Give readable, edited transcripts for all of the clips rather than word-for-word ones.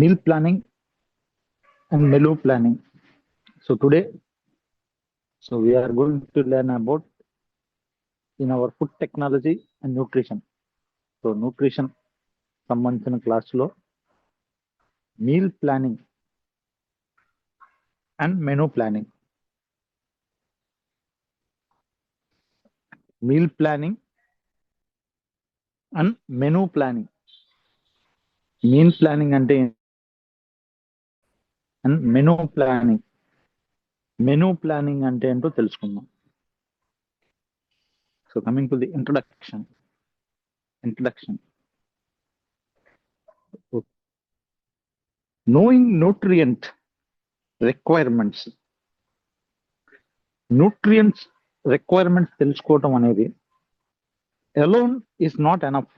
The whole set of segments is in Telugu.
meal planning and menu planning. So today, we are going to learn about in our food technology and nutrition. So nutrition సంబంధించిన క్లాస్లో meal planning and menu planning. Meal planning and menu planning. Meal planning అంటే and menu planning. Menu planning అంటే ఏంటో తెలుసుకుందాం. So coming to the introduction. Knowing nutrient requirements. Nutrients requirements తెలుసుకోవటం అనేది alone is not enough.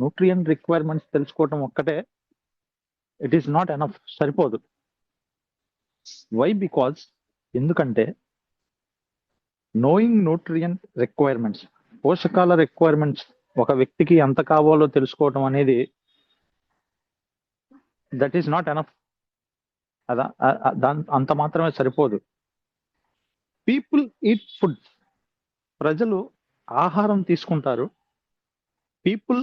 Nutrient requirements తెలుసుకోవటం ఒక్కటే it is not enough. సరిపోదు. Why? Because ఎందుకంటే knowing nutrient requirements, పోషకాల రిక్వైర్మెంట్స్ ఒక వ్యక్తికి ఎంత కావాలో తెలుసుకోవటం అనేది దట్ ఈస్ నాట్ ఎనఫ్. అంత మాత్రమే సరిపోదు. పీపుల్ ఈట్ ఫుడ్, ప్రజలు ఆహారం తీసుకుంటారు. People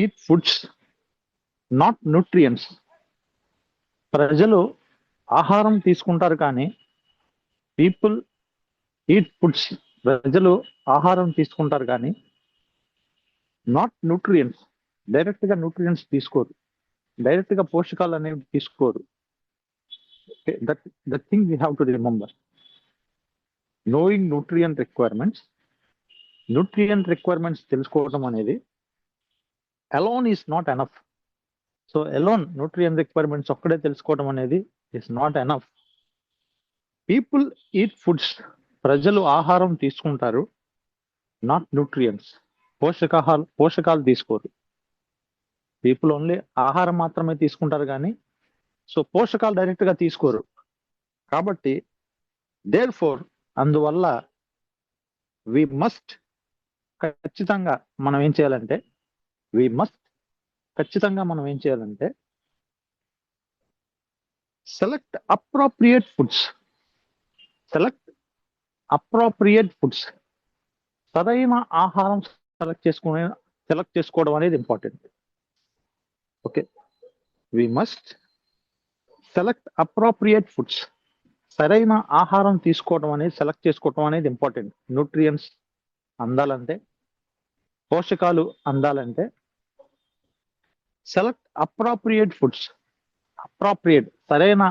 eat foods not nutrients. ప్రజలు ఆహారం తీసుకుంటారు కానీ పీపుల్ ఈట్ ఫుడ్స్, ప్రజలు ఆహారం తీసుకుంటారు కానీ నాట్ న్యూట్రియంట్స్. డైరెక్ట్ గా న్యూట్రియంట్స్ తీసుకోరు, డైరెక్ట్ గా పోషకాలు అనేవి తీసుకోరు. That thing we have to remember. Knowing nutrient requirements తెలుసుకోవడం అనేది alone is not enough. So alone nutrient requirements ఒక్కడే తెలుసుకోవడం అనేది is not enough. People eat foods, ప్రజలు ఆహారం తీసుకుంటారు, నాట్ న్యూట్రియంట్స్. పోషకాలు తీసుకోరు. పీపుల్ ఓన్లీ ఆహారం మాత్రమే తీసుకుంటారు కానీ సో పోషకాలు డైరెక్ట్ గా తీసుకోరు. కాబట్టి దేర్ ఫోర్, అందువల్ల వి మస్ట్, ఖచ్చితంగా మనం ఏం చేయాలంటే సెలెక్ట్ అప్రోప్రియేట్ ఫుడ్స్. సరైన ఆహారం సెలెక్ట్ చేసుకోవడం అనేది important. Okay, we must select appropriate foods. సరైన ఆహారం సెలెక్ట్ చేసుకోవడం అనేది ఇంపార్టెంట్. న్యూట్రియంట్స్ అందాలంటే, పోషకాలు అందాలంటే సెలెక్ట్ అప్రోప్రియేట్ ఫుడ్స్. సరైన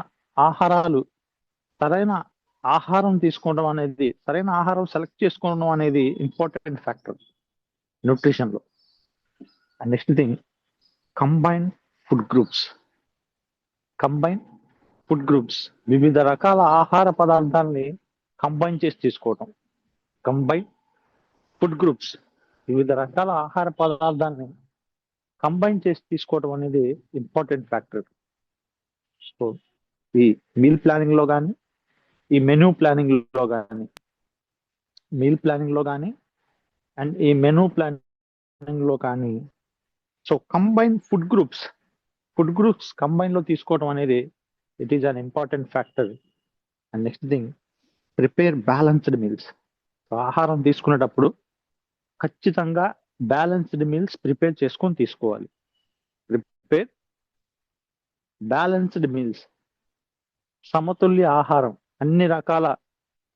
ఆహారం తీసుకోవడం అనేది, సరైన ఆహారం సెలెక్ట్ చేసుకోవడం అనేది ఇంపార్టెంట్ ఫ్యాక్టర్ న్యూట్రిషన్ లో. And next thing, combine food groups. వివిధ రకాల ఆహార పదార్థాలని కంబైన్ చేసి తీసుకోవటం. కంబైన్ ఫుడ్ గ్రూప్స్, వివిధ రకాల ఆహార పదార్థాన్ని కంబైన్ చేసి తీసుకోవడం అనేది ఇంపార్టెంట్ ఫ్యాక్టర్. సో ఈ మీల్ ప్లానింగ్ లో కానీ, ఈ మెనూ ప్లానింగ్ లో కానీ అండ్ ఈ మెనూ ప్లానింగ్ లో కానీ, so combine food groups combine లో తీసుకోవడం అనేది it is an important factor. And next thing, prepare balanced meals. ఆహారం తీసుకునేటప్పుడు ఖచ్చితంగా బ్యాలెన్స్డ్ మీల్స్ ప్రిపేర్ చేసుకొని తీసుకోవాలి. ప్రిపేర్ బ్యాలెన్స్డ్ మీల్స్, సమతుల్య ఆహారం, అన్ని రకాల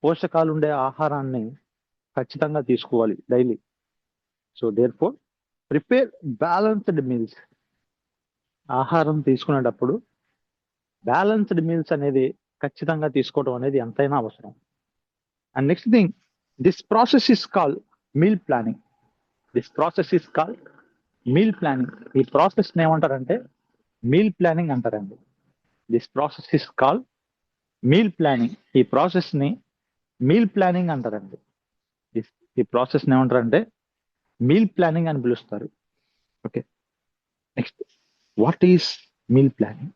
పోషకాలు ఉండే ఆహారాన్ని ఖచ్చితంగా తీసుకోవాలి daily. So therefore prepare balanced meals. ఆహారం తీసుకునేటప్పుడు బ్యాలెన్స్డ్ మీల్స్ అనేది ఖచ్చితంగా తీసుకోవడం అనేది ఎంతైనా అవసరం. And next thing, this process is called meal planning. ఈ ప్రాసెస్ ఏమంటారంటే మీల్ ప్లానింగ్ అంటారండి. This process is called meal planning. ఈ ప్రాసెస్ ని మీల్ ప్లానింగ్ అంటారండి. ఈ ప్రాసెస్ ఏమంటారంటే మీల్ ప్లానింగ్ అని పిలుస్తారు. Okay, next, what is meal planning?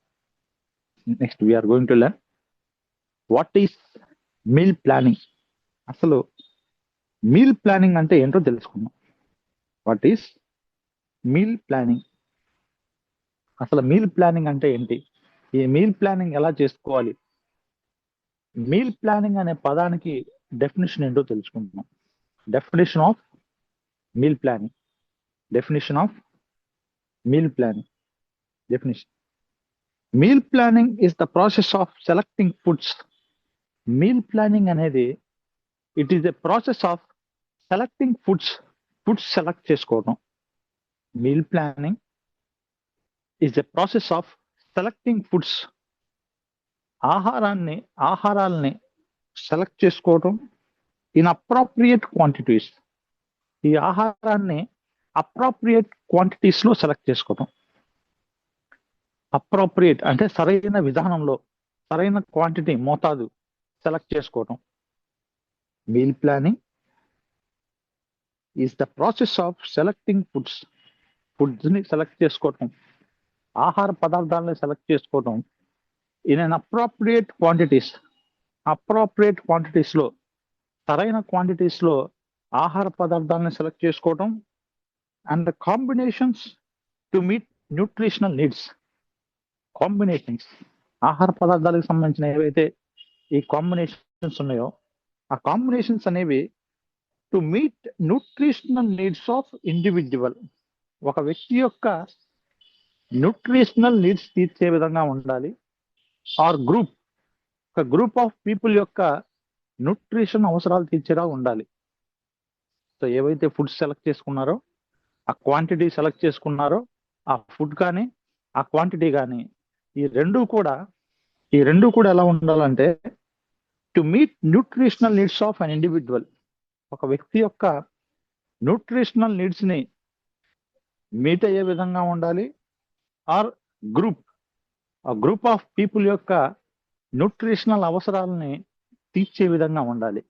Next we are going to learn what is meal planning. అసలు మీల్ ప్లానింగ్ అంటే ఏంటో తెలుసుకుందాం. What is meal planning? అసలు మీల్ ప్లానింగ్ అంటే ఏంటి? ఈ మీల్ ప్లానింగ్ ఎలా చేసుకోవాలి? మీల్ ప్లానింగ్ అనే పదానికి డెఫినేషన్ ఏంటో తెలుసుకుంటున్నాం. Definition of meal planning. Definition of meal planning. Definition. Meal planning is the process of selecting foods. Meal planning అనేది it is a process of selecting foods. Foods select చేసుకోవడం. మీల్ ప్లానింగ్ ఈజ్ ఎ ప్రాసెస్ ఆఫ్ సెలెక్టింగ్ ఫుడ్స్. ఆహారాల్ని సెలెక్ట్ చేసుకోవడం ఇన్ అప్రాప్రియేట్ క్వాంటిటీస్. ఈ ఆహారాన్ని అప్రాప్రియేట్ క్వాంటిటీస్ లో సెలెక్ట్ చేసుకోవడం. అప్రాప్రియేట్ అంటే సరైన విధానంలో, సరైన క్వాంటిటీ, మోతాదు సెలెక్ట్ చేసుకోవడం. Meal planning is the process of selecting foods. Foods ని సెలెక్ట్ చేసుకోవటం, ఆహార పదార్థాలని సెలెక్ట్ చేసుకోవటం in an appropriate quantities. Appropriate quantities లో, సరైన క్వాంటిటీస్ లో ఆహార పదార్థాలను సెలెక్ట్ చేసుకోవటం. And the combinations to meet nutritional needs. Combinations, ఆహార పదార్థాలకు సంబంధించిన ఏవైతే ఈ కాంబినేషన్స్ ఉన్నాయో ఆ కాంబినేషన్స్ అనేవి to meet nutritional needs of individual. ఒక వ్యక్తి యొక్క న్యూట్రిషనల్ నీడ్స్ తీర్చే విధంగా ఉండాలి. ఆర్ గ్రూప్, ఒక గ్రూప్ ఆఫ్ పీపుల్ యొక్క న్యూట్రిషన్ అవసరాలు తీర్చేలా ఉండాలి. సో ఏవైతే ఫుడ్ సెలెక్ట్ చేసుకున్నారో, ఆ క్వాంటిటీ సెలెక్ట్ చేసుకున్నారో, ఆ ఫుడ్ కానీ ఆ క్వాంటిటీ కానీ ఈ రెండు కూడా ఎలా ఉండాలంటే to meet nutritional needs of an individual. ఒక వ్యక్తి యొక్క న్యూట్రిషనల్ నీడ్స్ ని మీట్ అయ్యే విధంగా ఉండాలి. ఆర్ గ్రూప్ ఆఫ్ పీపుల్ యొక్క న్యూట్రిషనల్ అవసరాలని తీర్చే విధంగా ఉండాలి.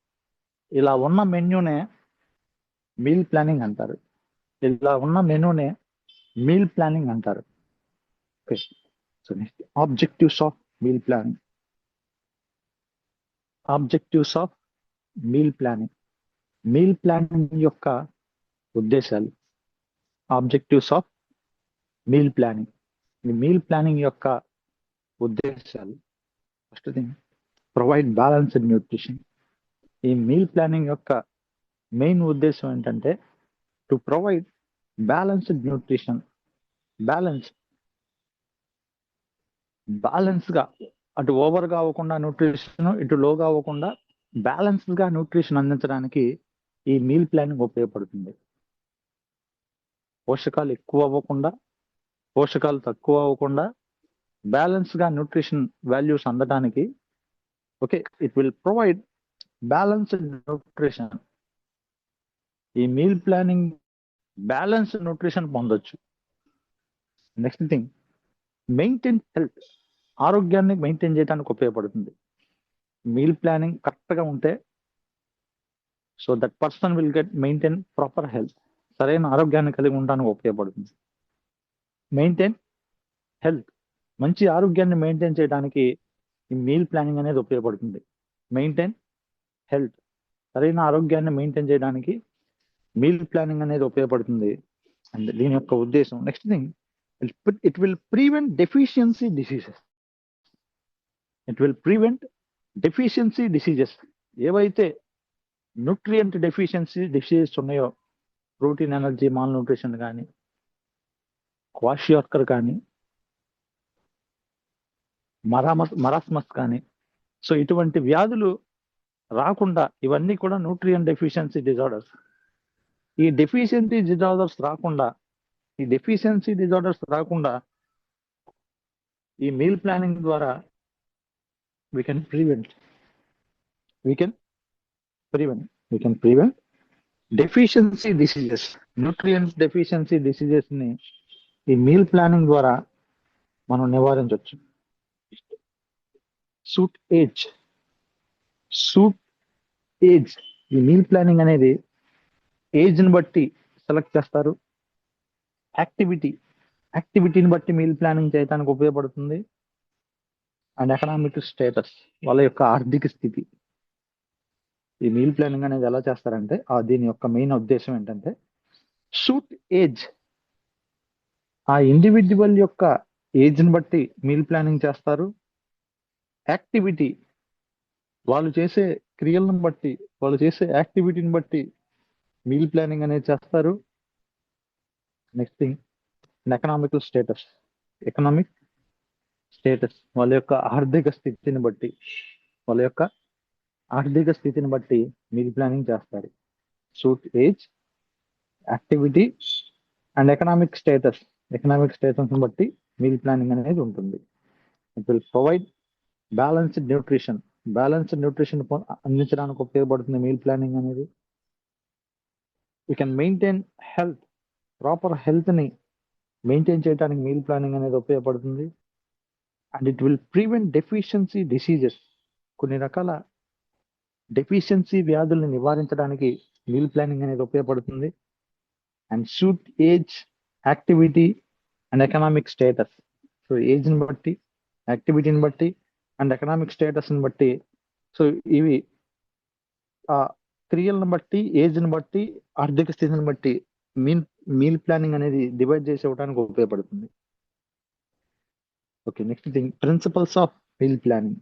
ఇలా ఉన్న మెన్యూనే మీల్ ప్లానింగ్ అంటారు. మీల్ ప్లానింగ్ అంటారు. Okay, so next objectives of meal planning. Objectives of meal planning. Meal planning యొక్క ఉద్దేశాలు. Objectives of meal planning. ఈ మీల్ ప్లానింగ్ యొక్క ఉద్దేశాలు. First thing, provide balanced nutrition. ఈ మీల్ ప్లానింగ్ యొక్క మెయిన్ ఉద్దేశం ఏంటంటే to provide balanced nutrition. Balance గా, అటు ఓవర్ గా అవ్వకుండా న్యూట్రిషన్, ఇటు లోగా అవ్వకుండా బ్యాలెన్స్డ్ గా న్యూట్రిషన్ అందించడానికి ఈ మీల్ ప్లానింగ్ ఉపయోగపడుతుంది. పోషకాలు ఎక్కువ అవ్వకుండా, పోషకాలు తక్కువ అవ్వకుండా బ్యాలెన్స్ గా న్యూట్రిషన్ వాల్యూస్ అందడానికి okay it will provide balanced nutrition. ఈ మీల్ ప్లానింగ్ బ్యాలెన్స్డ్ న్యూట్రిషన్ పొందొచ్చు. Next thing, maintain health. ఆరోగ్యాన్ని మెయింటైన్ చేయడానికి ఉపయోగపడుతుంది. మీల్ ప్లానింగ్ కరెక్ట్ గా ఉంటే so that person will maintain proper health. సరైన ఆరోగ్యాన్ని కలిగి ఉండడానికి ఉపయోగపడుతుంది. మెయింటైన్ హెల్త్, మంచి ఆరోగ్యాన్ని మెయింటైన్ చేయడానికి ఈ మీల్ ప్లానింగ్ అనేది ఉపయోగపడుతుంది. మెయింటైన్ హెల్త్, సరైన ఆరోగ్యాన్ని మెయింటైన్ చేయడానికి మీల్ ప్లానింగ్ అనేది ఉపయోగపడుతుంది. అండ్ దీని యొక్క ఉద్దేశం, next thing, it will prevent deficiency diseases. It will prevent deficiency diseases. ఏవైతే న్యూట్రియంట్ డెఫిషియన్సీ డిసీజెస్ ఉన్నాయో, ప్రోటీన్, ఎనర్జీ, మాల్ న్యూట్రిషన్ కానీ, క్వాషియార్కర్ కానీ, మరాస్మస్ కానీ, సో ఇటువంటి వ్యాధులు రాకుండా, ఇవన్నీ కూడా న్యూట్రియంట్ డెఫిషియన్సీ డిజార్డర్స్. ఈ డెఫిషియన్సీ డిజార్డర్స్ రాకుండా ఈ మీల్ ప్లానింగ్ ద్వారా we can prevent deficiency diseases. Nutrient deficiency diseases ని ఈ మీల్ ప్లానింగ్ ద్వారా మనం నివారించవచ్చు. Suit age. ఈ మీల్ ప్లానింగ్ అనేది ఏజ్ ని బట్టి సెలెక్ట్ చేస్తారు. యాక్టివిటీని బట్టి మీల్ ప్లానింగ్ చేయడానికి ఉపయోగపడుతుంది. అండ్ ఎకనామిక్ స్టేటస్, వాళ్ళ యొక్క ఆర్థిక స్థితి. ఈ మీల్ ప్లానింగ్ అనేది ఎలా చేస్తారంటే దీని యొక్క మెయిన్ ఉద్దేశం ఏంటంటే సూట్ ఏజ్, ఆ ఇండివిజువల్ యొక్క ఏజ్ని బట్టి మీల్ ప్లానింగ్ చేస్తారు. యాక్టివిటీ, వాళ్ళు చేసే క్రియలను బట్టి, వాళ్ళు చేసే యాక్టివిటీని బట్టి మీల్ ప్లానింగ్ అనేది చేస్తారు. Next thing, economical status. Economic status, వాళ్ళ యొక్క ఆర్థిక స్థితిని బట్టి, వాళ్ళ యొక్క ఆర్థిక స్థితిని బట్టి మీల్ ప్లానింగ్ చేస్తారు. Suit age, activity and economic status. Economic status బట్టి మీల్ ప్లానింగ్ అనేది ఉంటుంది. It will provide balanced nutrition. Balanced nutrition అందించడానికి ఉపయోగపడుతుంది మీల్ ప్లానింగ్ అనేది. You can maintain health. Proper health ని మెయింటైన్ చేయడానికి మీల్ ప్లానింగ్ అనేది ఉపయోగపడుతుంది. And it will prevent deficiency diseases. కొన్ని రకాల డెఫిషియన్సీ వ్యాధుల్ని నివారించడానికి మీల్ ప్లానింగ్ అనేది ఉపయోగపడుతుంది. And suit age, activity and economic status. So ఏజ్ని బట్టి, యాక్టివిటీని బట్టి అండ్ ఎకనామిక్ స్టేటస్ని బట్టి, సో ఇవి ఆ క్రియలను బట్టి, ఏజ్ని బట్టి, ఆర్థిక స్థితిని బట్టి మీల్ ప్లానింగ్ అనేది డివైడ్ చేసి ఇవ్వడానికి ఉపయోగపడుతుంది. Okay, next thing, principles of meal planning.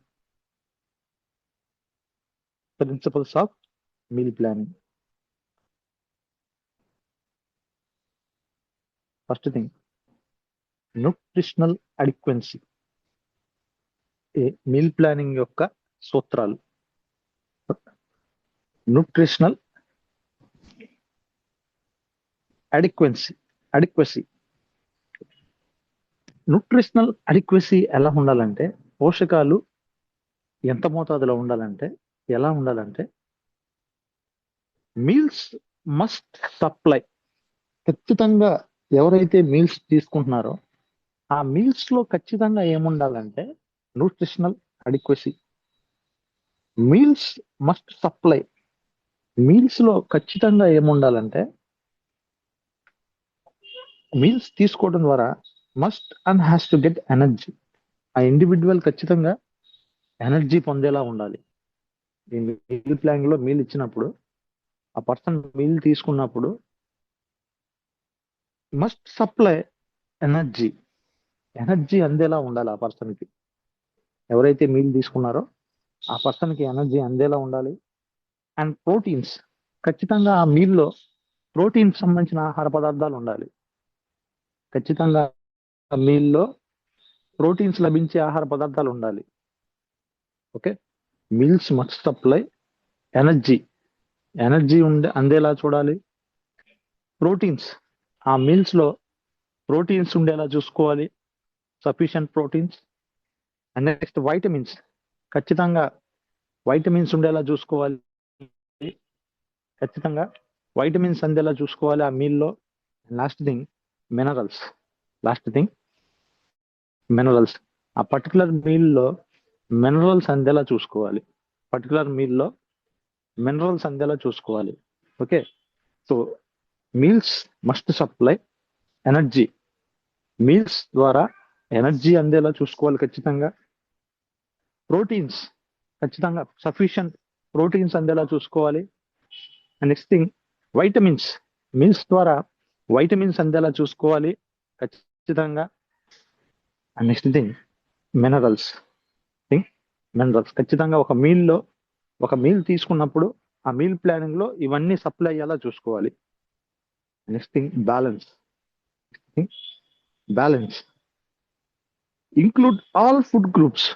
Principles of meal planning. First thing, nutritional adequacy. Meal planning యొక్క సూత్రాలు. న్యూట్రిషనల్ అడిక్వెసీ. న్యూట్రిషనల్ అడిక్వెసీ ఎలా ఉండాలంటే, పోషకాలు ఎంత మోతాదులో ఉండాలంటే, ఎలా ఉండాలంటే, మీల్స్ మస్ట్ సప్లై. ఖచ్చితంగా ఎవరైతే మీల్స్ తీసుకుంటున్నారో ఆ మీల్స్ లో ఖచ్చితంగా ఏముండాలంటే nutritional adequacy. Meals must supply. Meals లో ఖచ్చితంగా ఏముండాలంటే, మీల్స్ తీసుకోవడం ద్వారా must and has to get energy. ఆ ఇండివిజువల్ ఖచ్చితంగా ఎనర్జీ పొందేలా ఉండాలి. ఈ మీల్ ప్లాన్ లో మీల్ ఇచ్చినప్పుడు, ఆ పర్సన్ మీల్ తీసుకున్నప్పుడు మస్ట్ సప్లై ఎనర్జీ. ఎనర్జీ అందేలా ఉండాలి ఆ పర్సన్కి. ఎవరైతే మీల్ తీసుకున్నారో ఆ పర్సన్కి ఎనర్జీ అందేలా ఉండాలి. అండ్ ప్రోటీన్స్, ఖచ్చితంగా ఆ మీల్లో ప్రోటీన్ సంబంధించిన ఆహార పదార్థాలు ఉండాలి. ఖచ్చితంగా ఆ మీల్లో ప్రోటీన్స్ లభించే ఆహార పదార్థాలు ఉండాలి. Okay, meals must supply energy. Energy అందేలా చూడాలి. ప్రోటీన్స్, ఆ మీల్స్ లో ప్రోటీన్స్ ఉండేలా చూసుకోవాలి, sufficient proteins. And next vitamins, ఖచ్చితంగా వైటమిన్స్ ఉండేలా చూసుకోవాలి. ఖచ్చితంగా వైటమిన్స్ అందేలా చూసుకోవాలి ఆ మీల్లో. Last thing, minerals. ఆ పర్టికులర్ మీల్లో మినరల్స్ అందేలా చూసుకోవాలి. Okay, so meals must supply energy. Meals ద్వారా ఎనర్జీ అందేలా చూసుకోవాలి ఖచ్చితంగా. ప్రోటీన్స్, ఖచ్చితంగా సఫిషియంట్ ప్రోటీన్స్ అందేలా చూసుకోవాలి. Next thing, vitamins. మీల్స్ ద్వారా వైటమిన్స్ అందేలా చూసుకోవాలి ఖచ్చితంగా. And next thing, minerals. ఖచ్చితంగా ఒక మీల్ తీసుకున్నప్పుడు ఆ మీల్ ప్లానింగ్ లో ఇవన్నీ సప్లై అయ్యేలా చూసుకోవాలి. Next thing, balance. Include all food groups.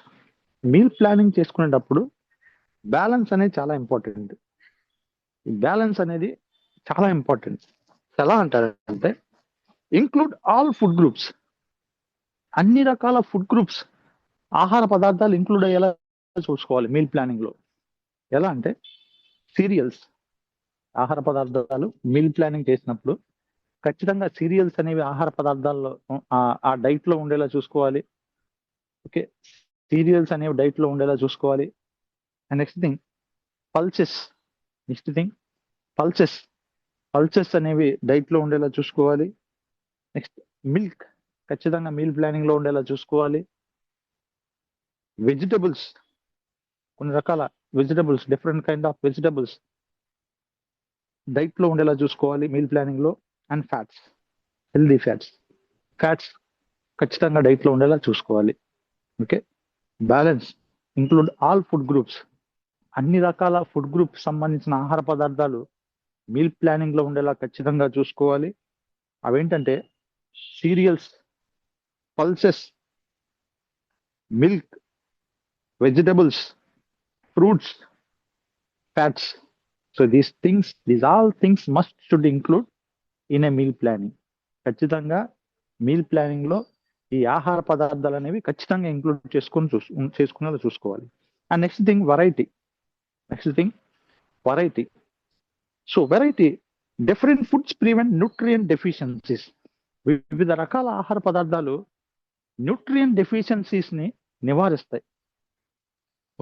Meal planning చేసుకునేటప్పుడు బ్యాలెన్స్ అనేది చాలా ఇంపార్టెంట్. బ్యాలెన్స్ అనేది చాలా ఇంపార్టెంట్. ఎలా అంటారంటే, ఇంక్లూడ్ ఆల్ ఫుడ్ గ్రూప్స్. అన్ని రకాల ఫుడ్ గ్రూప్స్, ఆహార పదార్థాలు ఇంక్లూడ్ అయ్యేలా చూసుకోవాలి మీల్ ప్లానింగ్ లో. ఎలా అంటే, సీరియల్స్, ఆహార పదార్థాలు మీల్ ప్లానింగ్ చేసినప్పుడు ఖచ్చితంగా సీరియల్స్ అనేవి ఆహార పదార్థాల్లో ఆ డైట్ లో ఉండేలా చూసుకోవాలి. ఓకే, సీరియల్స్ అనేవి డైట్ లో ఉండేలా చూసుకోవాలి. అండ్ నెక్స్ట్ థింగ్, పల్సెస్ అనేవి డైట్ లో ఉండేలా చూసుకోవాలి. నెక్స్ట్, మిల్క్ ఖచ్చితంగా మీల్ ప్లానింగ్ లో ఉండేలా చూసుకోవాలి. వెజిటబుల్స్, కొన్ని రకాల vegetables, different kind of vegetables diet లో ఉండేలా చూసుకోవాలి మీల్ ప్లానింగ్ లో. అండ్ ఫ్యాట్స్, హెల్దీ ఫ్యాట్స్ ఖచ్చితంగా డైట్లో ఉండేలా చూసుకోవాలి. Okay, balance include all food groups. అన్ని రకాల ఫుడ్ గ్రూప్ సంబంధించిన ఆహార పదార్థాలు మీల్ ప్లానింగ్ లో ఉండేలా ఖచ్చితంగా చూసుకోవాలి. అవేంటంటే serials, pulses, milk, vegetables, fruits, fats. So these all things must should include in a meal planning. ఖచ్చితంగా మీల్ ప్లానింగ్ లో ఈ ఆహార పదార్థాలు అనేవి ఖచ్చితంగా ఇంక్లూడ్ చేసుకునేలా చూసుకోవాలి. And next thing variety. So variety, different foods prevent nutrient deficiencies. వివిధ రకాల ఆహార పదార్థాలు న్యూట్రియంట్ డెఫిషియన్సీస్ ని నివారిస్తాయి.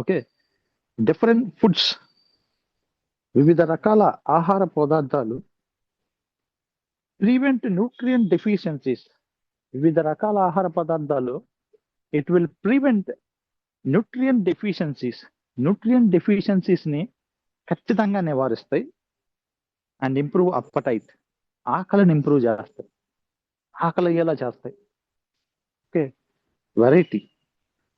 ఓకే, డిఫరెంట్ ఫుడ్స్, వివిధ రకాల ఆహార పదార్థాలు ప్రివెంట్ న్యూట్రియంట్ డెఫిషియన్సీస్. వివిధ రకాల ఆహార పదార్థాలు it will prevent nutrient deficiencies ని ఖచ్చితంగా నివారిస్తాయి. అండ్ ఇంప్రూవ్ అప్పటైట్, ఆకలిని ఇంప్రూవ్ చేస్తాయి, ఆకలి అయ్యేలా చేస్తాయి. Okay, variety,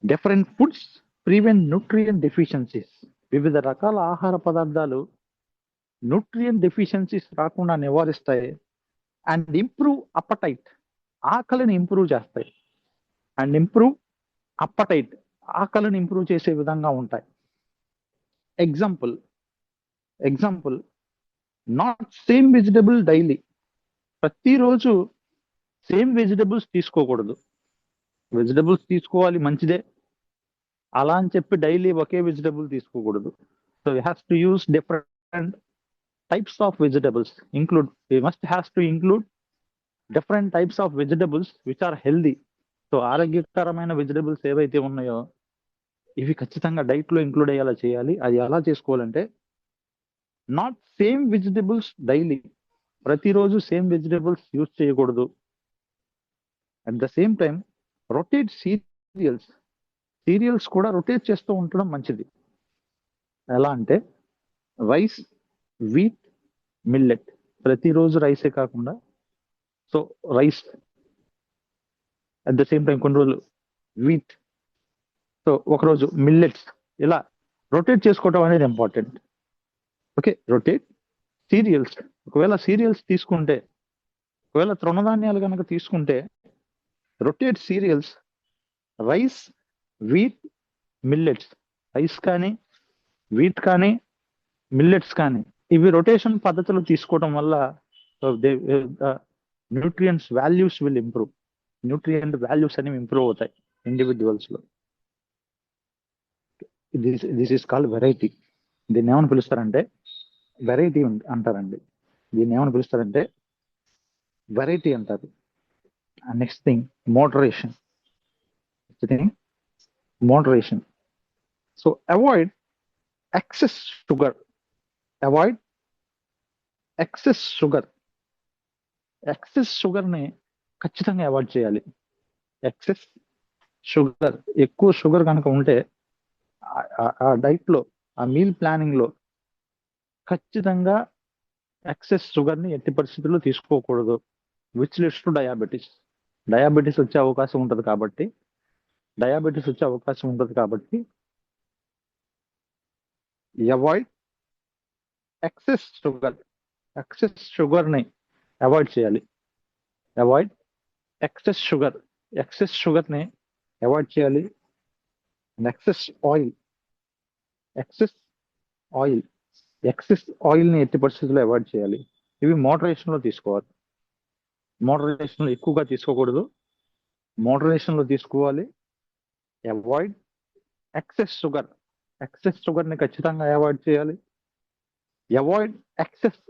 different foods prevent nutrient deficiencies. వివిధ రకాల ఆహార పదార్థాలు న్యూట్రియంట్ డెఫిషియన్సీస్ రాకుండా నివారిస్తాయి. అండ్ ఇంప్రూవ్ అప్పటైట్, ఆకలిని ఇంప్రూవ్ చేస్తాయి. అండ్ ఇంప్రూవ్ అప్పటైట్, ఆకలిని ఇంప్రూవ్ చేసే విధంగా ఉంటాయి. Example, not same vegetable daily. ప్రతిరోజు సేమ్ వెజిటబుల్స్ తీసుకోకూడదు. వెజిటబుల్స్ తీసుకోవాలి, మంచిదే, అలా అని చెప్పి డైలీ ఒకే వెజిటబుల్ తీసుకోకూడదు. So we have to use different types of vegetables. Has to include different types of vegetables which are healthy. So ఆరోగ్యకరమైన వెజిటబుల్స్ ఏవైతే ఉన్నాయో ఇవి ఖచ్చితంగా డైట్ లో ఇంక్లూడ్ అయ్యేలా చేయాలి. అది ఎలా చేసుకోవాలంటే నాట్ సేమ్ వెజిటబుల్స్ డైలీ, ప్రతిరోజు సేమ్ వెజిటబుల్స్ యూజ్ చేయకూడదు. At the same time rotate serials కూడా రొటేట్ చేస్తూ ఉండడం మంచిది. ఎలా అంటే రైస్, వీట్, మిల్లెట్. ప్రతిరోజు రైసే కాకుండా so rice, at the same time కొన్ని రోజులు వీట్, సో ఒకరోజు మిల్లెట్స్, ఇలా రొటేట్ చేసుకోవడం అనేది ఇంపార్టెంట్. Okay, rotate serials. ఒకవేళ సీరియల్స్ తీసుకుంటే, ఒకవేళ తృణధాన్యాలు కనుక తీసుకుంటే rotate serials, rice, wheat, millets. Rice కానీ, వీట్ కానీ, మిల్లెట్స్ కానీ, ఇవి రొటేషన్ పద్ధతిలో తీసుకోవడం వల్ల nutrients values will improve. Nutrient values అనేవి ఇంప్రూవ్ అవుతాయి ఇండివిజువల్స్ లో. This is called variety. దీన్ని ఏమని పిలుస్తారంటే వెరైటీ అంటారండి. దీన్ని ఏమని పిలుస్తారంటే వెరైటీ అంటారు. Next thing moderation. So avoid excess sugar. Excess sugar ని ఖచ్చితంగా అవాయిడ్ చేయాలి. ఎక్సెస్ షుగర్, ఎక్కువ షుగర్ కనుక ఉంటే ఆ డైట్ లో, ఆ మీల్ ప్లానింగ్ లో ఖచ్చితంగా ఎక్సెస్ షుగర్ ని ఎట్టి పరిస్థితుల్లో తీసుకోకూడదు. విచ్ లీడ్స్ టు డయాబెటీస్ వచ్చే అవకాశం ఉంటుంది కాబట్టి అవాయిడ్ ఎక్సెస్ షుగర్ ని అవాయిడ్ చేయాలి. ఎక్సెస్ షుగర్ ని అవాయిడ్ చేయాలి. ఎక్సెస్ ఆయిల్ ని ఎట్టి పరిస్థితుల్లో అవాయిడ్ చేయాలి. ఇవి మోడరేషన్ లో తీసుకోవాలి. మోడరేషన్ లో ఎక్కువగా తీసుకోకూడదు, మోడరేషన్ లో తీసుకోవాలి. అవాయిడ్ ఎక్సెస్ షుగర్ ని ఖచ్చితంగా అవాయిడ్ చేయాలి. అవాయిడ్ ఎక్సెస్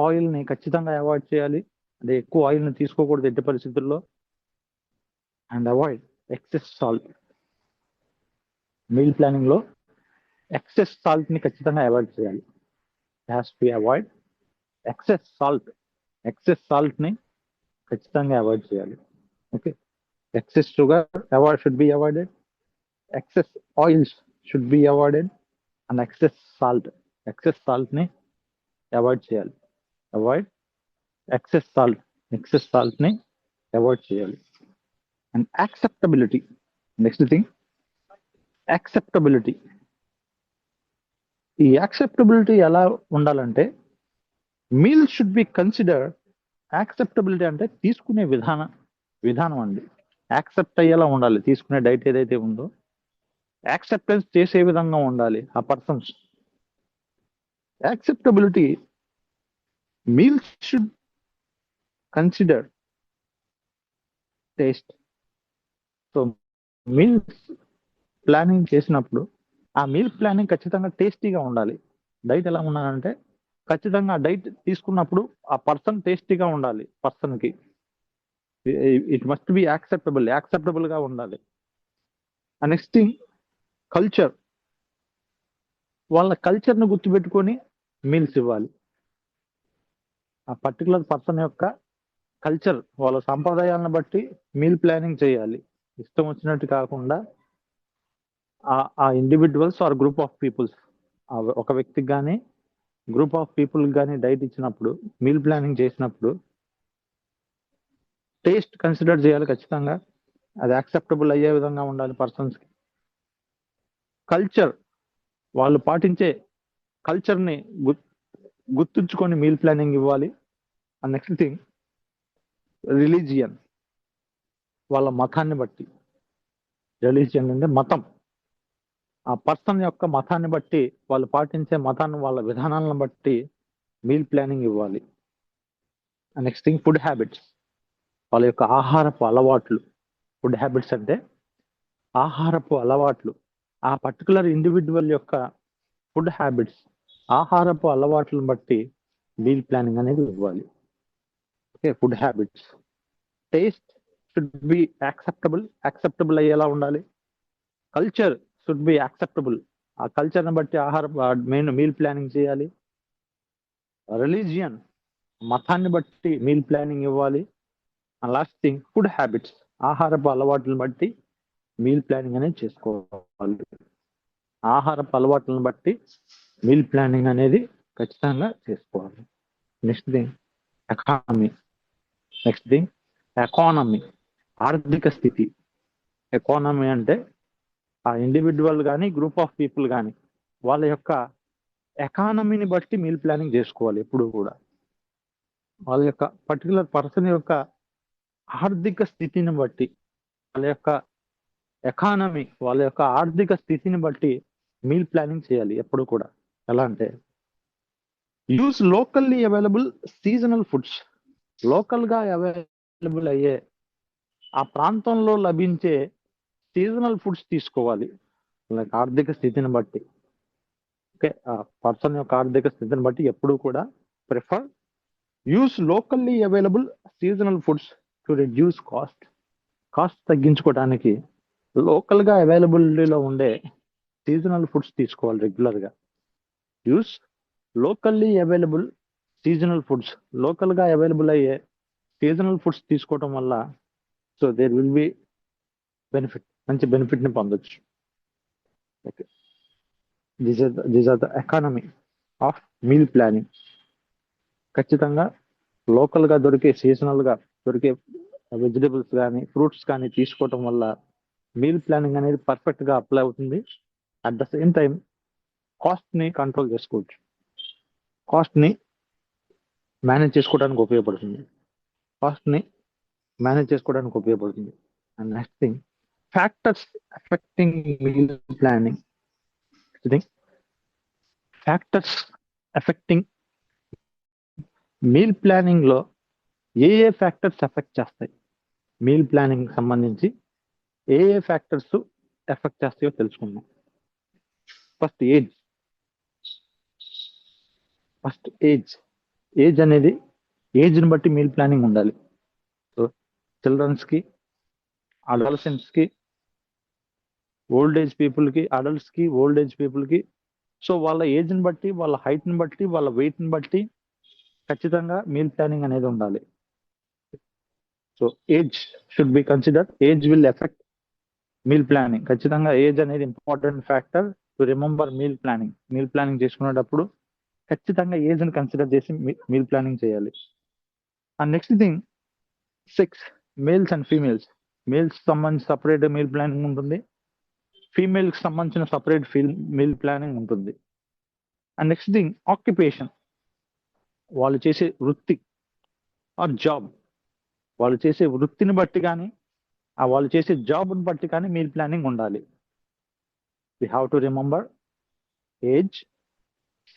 ఆయిల్ ని ఖచ్చితంగా అవాయిడ్ చేయాలి. అదే ఎక్కువ ఆయిల్ ని తీసుకోకూడదు ఎట్టి పరిస్థితుల్లో. And avoid excess salt. Meal planning లో ఎక్సెస్ సాల్ట్ ని ఖచ్చితంగా అవాయిడ్ చేయాలి. Has to avoid excess salt ని ఖచ్చితంగా అవాయిడ్ చేయాలి. Okay, excess sugar should be avoided, excess oils should be avoided, and excess salt ని అవాయిడ్ చేయాలి. అవాయిడ్ ఎక్సెస్ సాల్ట్ ని అవాయిడ్ చేయాలి. And acceptability, next thing acceptability. ఈ యాక్సెప్టబిలిటీ ఎలా ఉండాలంటే meal should be consider. Acceptability అంటే తీసుకునే విధానం అండి. యాక్సెప్ట్ అయ్యేలా ఉండాలి. తీసుకునే డైట్ ఏదైతే ఉందో యాక్సెప్టెన్స్ చేసే విధంగా ఉండాలి ఆ persons. Acceptability, meal should consider taste. So meals planning చేసినప్పుడు ఆ మీల్ ప్లానింగ్ ఖచ్చితంగా టేస్టీగా ఉండాలి. డైట్ ఎలా ఉండాలంటే ఖచ్చితంగా ఆ డైట్ తీసుకున్నప్పుడు ఆ పర్సన్ టేస్టీగా ఉండాలి. పర్సన్కి ఇట్ మస్ట్ బి యాక్సెప్టబుల్ గా ఉండాలి. Next thing culture. వాళ్ళ కల్చర్ను గుర్తుపెట్టుకొని మీల్స్ ఇవ్వాలి. ఆ పర్టికులర్ పర్సన్ యొక్క కల్చర్, వాళ్ళ సంప్రదాయాలను బట్టి మీల్ ప్లానింగ్ చేయాలి. ఇష్టం వచ్చినట్టు కాకుండా ఆ individuals or group of peoples, ఒక వ్యక్తికి కానీ గ్రూప్ ఆఫ్ పీపుల్ కానీ డైట్ ఇచ్చినప్పుడు, మీల్ ప్లానింగ్ చేసినప్పుడు టేస్ట్ కన్సిడర్ చేయాలి ఖచ్చితంగా. అది యాక్సెప్టబుల్ అయ్యే విధంగా ఉండాలి పర్సన్స్కి. కల్చర్, వాళ్ళు పాటించే కల్చర్ని గుర్తుంచుకొని మీల్ ప్లానింగ్ ఇవ్వాలి. అండ్ నెక్స్ట్ థింగ్ రిలీజియన్, వాళ్ళ మతాన్ని బట్టి. రిలీజియన్ అంటే మతం, ఆ పర్సన్ యొక్క మతాన్ని బట్టి, వాళ్ళు పాటించే మతాన్ని, వాళ్ళ విధానాలను బట్టి మీల్ ప్లానింగ్ ఇవ్వాలి. నెక్స్ట్ థింగ్ ఫుడ్ హ్యాబిట్స్, వాళ్ళ యొక్క ఆహారపు అలవాట్లు. ఫుడ్ హ్యాబిట్స్ అంటే ఆహారపు అలవాట్లు. ఆ పర్టికులర్ ఇండివిజువల్ యొక్క ఫుడ్ హ్యాబిట్స్, ఆహారపు అలవాట్లను బట్టి మీల్ ప్లానింగ్ అనేది ఇవ్వాలి. Okay, food habits. Taste should be acceptable అయ్యేలా ఉండాలి. కల్చర్ షుడ్ బి యాక్సెప్టబుల్, ఆ కల్చర్ని బట్టి మెయిన్ మీల్ ప్లానింగ్ చేయాలి. రిలీజియన్, మతాన్ని బట్టి మీల్ ప్లానింగ్ ఇవ్వాలి. లాస్ట్ థింగ్ ఫుడ్ హ్యాబిట్స్, ఆహారపు అలవాట్లను బట్టి మీల్ ప్లానింగ్ అనేది చేసుకోవాలి. ఆహారపు అలవాట్లను బట్టి మీల్ ప్లానింగ్ అనేది ఖచ్చితంగా చేసుకోవాలి. నెక్స్ట్ థింగ్ ఎకానమీ, ఆర్థిక స్థితి. ఎకానమీ అంటే ఆ ఇండివిజువల్ కానీ గ్రూప్ ఆఫ్ పీపుల్ కానీ వాళ్ళ యొక్క ఎకానమీని బట్టి మీల్ ప్లానింగ్ చేసుకోవాలి. ఎప్పుడు కూడా వాళ్ళ యొక్క పర్టికులర్ పర్సన్ యొక్క ఆర్థిక స్థితిని బట్టి, వాళ్ళ యొక్క ఎకానమీ, వాళ్ళ యొక్క ఆర్థిక స్థితిని బట్టి మీల్ ప్లానింగ్ చేయాలి ఎప్పుడు కూడా. ఎలా అంటే use locally available seasonal foods. Local గా అవైలబుల్ అయ్యే, ఆ ప్రాంతంలో లభించే సీజనల్ ఫుడ్స్ తీసుకోవాలి. లైక్ ఆర్థిక స్థితిని బట్టి. ఓకే, ఆ పర్సన్ యొక్క ఆర్థిక స్థితిని బట్టి ఎప్పుడు కూడా prefer use locally available seasonal foods to reduce cost తగ్గించుకోవడానికి లోకల్ గా అవైలబిలిటీలో ఉండే సీజనల్ ఫుడ్స్ తీసుకోవాలి రెగ్యులర్ గా. Use locally available seasonal foods, local గా అవైలబుల్ అయ్యే సీజనల్ ఫుడ్స్ తీసుకోవడం వల్ల so there will be benefit, మంచి బెనిఫిట్ ని పొందొచ్చు. Okay, these are the economy of meal planning. ఖచ్చితంగా లోకల్ గా దొరికే, సీజనల్ గా దొరికే వెజిటబుల్స్ కానీ ఫ్రూట్స్ కానీ తీసుకోవటం వల్ల మీల్ ప్లానింగ్ అనేది పర్ఫెక్ట్ గా అప్లై అవుతుంది. At the same time cost ని కంట్రోల్ చేసుకోవచ్చు, కాస్ట్ ని మేనేజ్ చేసుకోవడానికి ఉపయోగపడుతుంది. And next thing factors affecting meal planning. Meal planning లో ఏ ఫ్యాక్టర్స్ ఎఫెక్ట్ చేస్తాయి, మీల్ ప్లానింగ్ సంబంధించి ఏ ఫ్యాక్టర్స్ ఎఫెక్ట్ చేస్తాయో తెలుసుకుందాం. ఫస్ట్ ఏజ్ అనేది, ఏజ్ని బట్టి మీల్ ప్లానింగ్ ఉండాలి. సో చిల్డ్రన్స్ కి, అడల్సెంట్స్ కి, ఓల్డ్ ఏజ్ పీపుల్ కి, అడల్ట్స్ కి, ఓల్డ్ ఏజ్ పీపుల్ కి, సో వాళ్ళ ఏజ్ ని బట్టి, వాళ్ళ హైట్ ని బట్టి, వాళ్ళ వెయిట్ ని బట్టి ఖచ్చితంగా మీల్ ప్లానింగ్ అనేది ఉండాలి. So age should be consider. Age will effect meal planning. ఖచ్చితంగా ఏజ్ అనేది important factor to remember meal planning చేసుకునేటప్పుడు ఖచ్చితంగా ఏజ్ ని కన్సిడర్ చేసి మీల్ ప్లానింగ్ చేయాలి. And next thing 6 males and females. Males సంబంధించి సపరేట్ మీల్ ప్లానింగ్ ఉంటుంది, ఫీమేల్కి సంబంధించిన సపరేట్ మీల్ ప్లానింగ్ ఉంటుంది. అండ్ నెక్స్ట్ థింగ్ ఆక్యుపేషన్, వాళ్ళు చేసే వృత్తి ఆర్ జాబ్, వాళ్ళు చేసే వృత్తిని బట్టి కానీ వాళ్ళు చేసే జాబ్ని బట్టి కానీ మీల్ ప్లానింగ్ ఉండాలి. We have to remember age,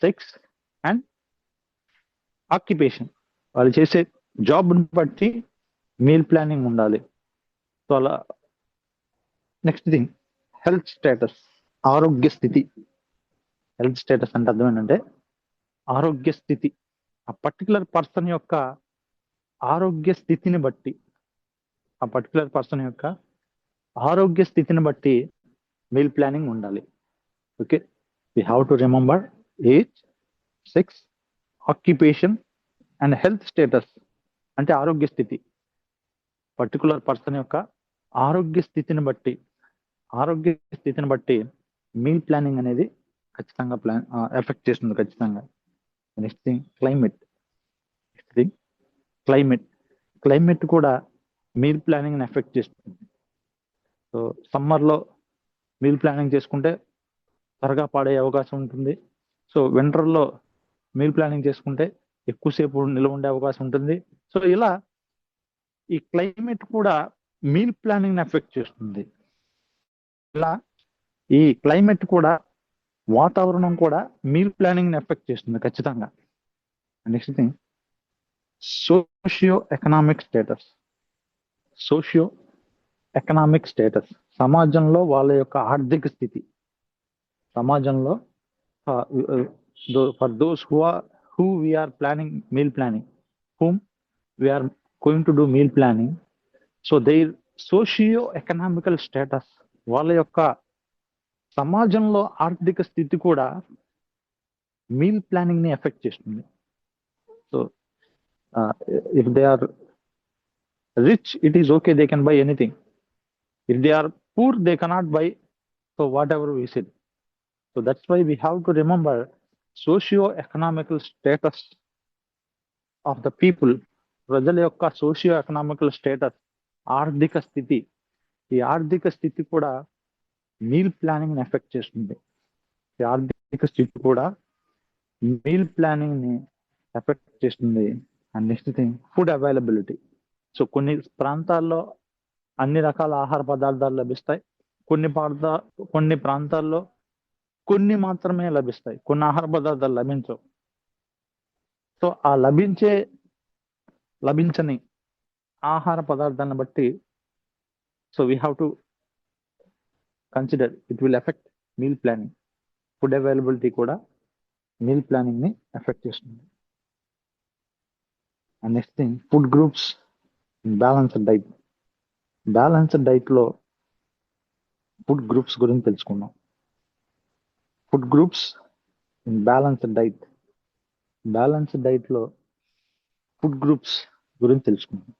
sex and occupation. వాళ్ళు చేసే జాబ్ని బట్టి మీల్ ప్లానింగ్ ఉండాలి. సో అలా నెక్స్ట్ థింగ్ హెల్త్ స్టేటస్, ఆరోగ్య స్థితి. హెల్త్ స్టేటస్ అంటే అర్థం ఏంటంటే ఆరోగ్య స్థితి, ఆ పర్టికులర్ పర్సన్ యొక్క ఆరోగ్య స్థితిని బట్టి, ఆ పర్టికులర్ పర్సన్ యొక్క ఆరోగ్య స్థితిని బట్టి మీల్ ప్లానింగ్ ఉండాలి. Okay, we have to remember age, sex, occupation and health status. అంటే ఆరోగ్య స్థితి, పర్టికులర్ పర్సన్ యొక్క ఆరోగ్య స్థితిని బట్టి మీల్ ప్లానింగ్ అనేది ఖచ్చితంగా ఎఫెక్ట్ చేస్తుంది ఖచ్చితంగా. నెక్స్ట్ థింగ్ క్లైమేట్ కూడా మీల్ ప్లానింగ్ ఎఫెక్ట్ చేస్తుంది. సో సమ్మర్లో మీల్ ప్లానింగ్ చేసుకుంటే త్వరగా పాడే అవకాశం ఉంటుంది. సో వింటర్లో మీల్ ప్లానింగ్ చేసుకుంటే ఎక్కువసేపు నిల్వ ఉండే అవకాశం ఉంటుంది. సో ఇలా ఈ క్లైమేట్ కూడా మీల్ ప్లానింగ్ ఎఫెక్ట్ చేస్తుంది. ఇలా ఈ క్లైమేట్ కూడా, వాతావరణం కూడా మీల్ ప్లానింగ్ ఎఫెక్ట్ చేస్తుంది ఖచ్చితంగా. Next thing socio economic status, సమాజంలో వాళ్ళ యొక్క ఆర్థిక స్థితి. సమాజంలో for those who we are planning meal planning, whom we are going to do meal planning, so their socio-economical status, వాళ్ళ యొక్క సమాజంలో ఆర్థిక స్థితి కూడా మీల్ ప్లానింగ్ ని ఎఫెక్ట్ చేస్తుంది. So if they are rich, it is okay, they can buy anything. If they are poor, they cannot buy. So whatever we said. So that's why we have to remember socio-economical status of the people. ప్రజల యొక్క సోషియో ఎకనామికల్ స్టేటస్, ఆర్థిక స్థితి. ఈ ఆర్థిక స్థితి కూడా మీల్ ప్లానింగ్ ని ఎఫెక్ట్ చేస్తుంది. ఈ ఆర్థిక స్థితి కూడా మీల్ ప్లానింగ్ ని ఎఫెక్ట్ చేస్తుంది. And next thing food availability. So కొన్ని ప్రాంతాల్లో అన్ని రకాల ఆహార పదార్థాలు లభిస్తాయి, కొన్ని ప్రాంతాల్లో కొన్ని మాత్రమే లభిస్తాయి, కొన్ని ఆహార పదార్థాలు లభించవు. సో ఆ లభించని ఆహార పదార్థాలను బట్టి so we have to consider it will effect meal planning. Food availability కూడా మీల్ ప్లానింగ్ ని ఎఫెక్ట్ చేస్తుంది. And next thing food groups, balanced diet లో ఫుడ్ గ్రూప్స్ గురించి తెలుసుకుందాం. Food groups in balanced diet లో ఫుడ్ గ్రూప్స్ గురించి తెలుసుకుందాం.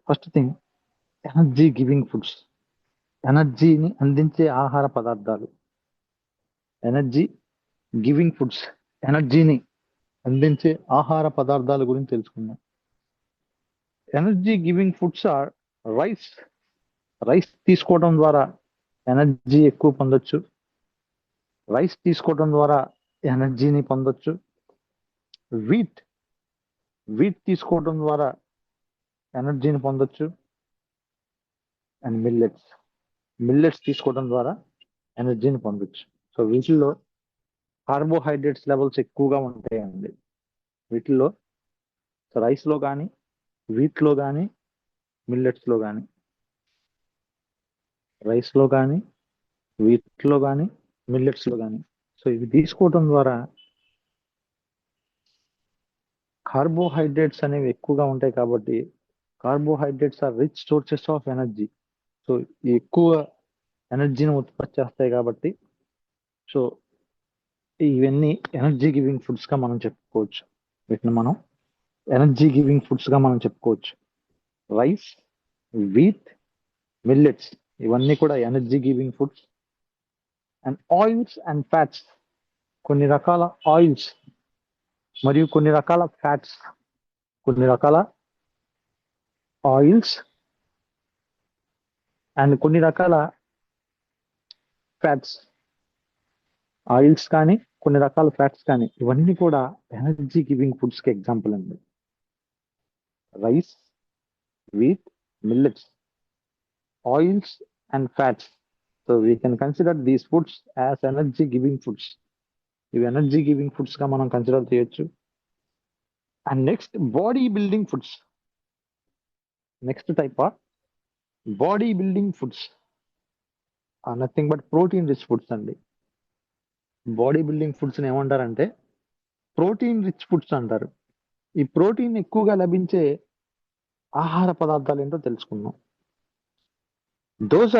First thing energy giving foods, ఎనర్జీని అందించే ఆహార పదార్థాలు. ఎనర్జీని అందించే ఆహార పదార్థాల గురించి తెలుసుకుందాం. Energy giving foods are rice తీసుకోవడం ద్వారా ఎనర్జీ ఎక్కువ పొందొచ్చు. రైస్ తీసుకోవడం ద్వారా ఎనర్జీని పొందొచ్చు. వీట్ తీసుకోవడం ద్వారా ఎనర్జీని పొందొచ్చు. అండ్ మిల్లెట్స్ తీసుకోవడం ద్వారా ఎనర్జీని పొందొచ్చు. సో వీటిల్లో కార్బోహైడ్రేట్స్ లెవెల్స్ ఎక్కువగా ఉంటాయండి. వీటిల్లో రైస్లో కానీ, వీట్లో కానీ, మిల్లెట్స్లో కానీ, రైస్లో కానీ, వీట్లో కానీ, మిల్లెట్స్లో కానీ. సో ఇవి తీసుకోవడం ద్వారా కార్బోహైడ్రేట్స్ అనేవి ఎక్కువగా ఉంటాయి కాబట్టి carbohydrates are rich sources of energy. So ఎక్కువ ఎనర్జీని ఉత్పత్తి చేస్తాయి కాబట్టి సో ఇవన్నీ ఎనర్జీ గివింగ్ ఫుడ్స్ గా మనం చెప్పుకోవచ్చు. వీటిని మనం ఎనర్జీ గివింగ్ ఫుడ్స్ గా మనం చెప్పుకోవచ్చు. రైస్, వీట్, మిల్లెట్స్ ఇవన్నీ కూడా energy giving foods. And oils and fats, కొన్ని రకాల ఆయిల్స్ మరియు కొన్ని రకాల ఫ్యాట్స్, కొన్ని రకాల ఆయిల్స్ అండ్ కొన్ని రకాల ఫ్యాట్స్. ఆయిల్స్ కానీ కొన్ని రకాల ఫ్యాట్స్ కానీ ఇవన్నీ కూడా ఎనర్జీ గివింగ్ ఫుడ్స్ కి ఎగ్జాంపుల్ అండి. Rice, wheat, millets, oils and fats. So we can consider these foods as energy giving foods. ఇవి ఎనర్జీ గివింగ్ ఫుడ్స్ గా మనం కన్సిడర్ చేయొచ్చు. And next body building foods. Next type of body building foods nothing but protein rich foods అండి. బాడీ బిల్డింగ్ ఫుడ్స్ ఏమంటారంటే ప్రోటీన్ రిచ్ ఫుడ్స్ అంటారు. ఈ ప్రోటీన్ ఎక్కువగా లభించే ఆహార పదార్థాలు ఏంటో తెలుసుకుందాం. దోస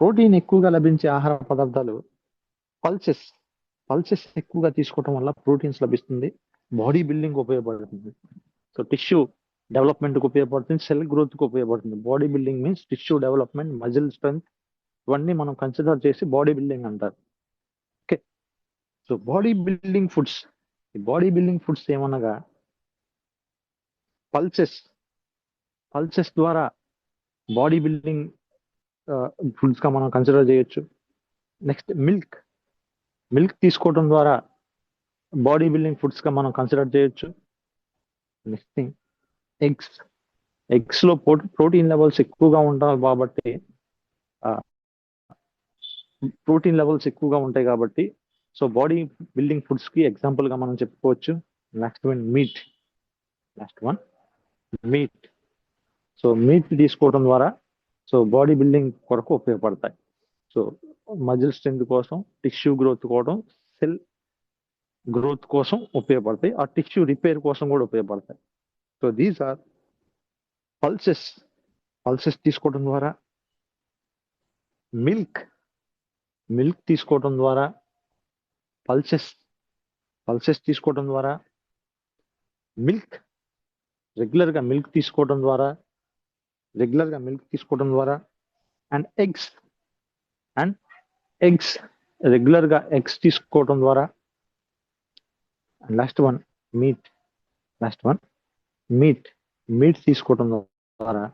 ప్రోటీన్ ఎక్కువగా లభించే ఆహార పదార్థాలు పల్సెస్. పల్సెస్ ఎక్కువగా తీసుకోవడం వల్ల ప్రోటీన్స్ లభిస్తుంది, బాడీ బిల్డింగ్ ఉపయోగపడుతుంది. సో టిష్యూ డెవలప్మెంట్ కు ఉపయోగపడుతుంది, సెల్ గ్రోత్ కు ఉపయోగపడుతుంది. Body building means tissue development, muscle strength, ఇవన్నీ మనం కన్సిడర్ చేసి బాడీ బిల్డింగ్ అంటారు. Okay, so body building foods. ఈ బాడీ బిల్డింగ్ ఫుడ్స్ ఏమనగా పల్సెస్ ద్వారా బాడీ బిల్డింగ్ ఫుడ్స్ గా మనం కన్సిడర్ చేయొచ్చు. నెక్స్ట్ మిల్క్ తీసుకోవడం ద్వారా బాడీ బిల్డింగ్ ఫుడ్స్ గా మనం కన్సిడర్ చేయొచ్చు. నెక్స్ట్ థింగ్ ఎగ్స్ లో ప్రోటీన్ లెవెల్స్ ఎక్కువగా ఉంటాయి కాబట్టి సో బాడీ బిల్డింగ్ ఫుడ్స్ కి ఎగ్జాంపుల్ గా మనం చెప్పుకోవచ్చు. Next one meet. So meet తీసుకోవడం ద్వారా సో బాడీ బిల్డింగ్ కొరకు ఉపయోగపడతాయి. సో మజిల్ స్ట్రెంగ్త్ కోసం, టిష్యూ గ్రోత్ కోసం, సెల్ గ్రోత్ కోసం ఉపయోగపడతాయి. ఆ టిష్యూ రిపేర్ కోసం కూడా ఉపయోగపడతాయి. సో దీస్ ఆర్ పల్సెస్ తీసుకోవడం ద్వారా. మిల్క్ తీసుకోవడం ద్వారా, పల్సెస్ తీసుకోవడం ద్వారా, రెగ్యులర్ గా మిల్క్ తీసుకోవడం ద్వారా, అండ్ ఎగ్స్ రెగ్యులర్ గా ఎగ్స్ తీసుకోవడం ద్వారా. లాస్ట్ వన్ మీట్ తీసుకోవడం ద్వారా.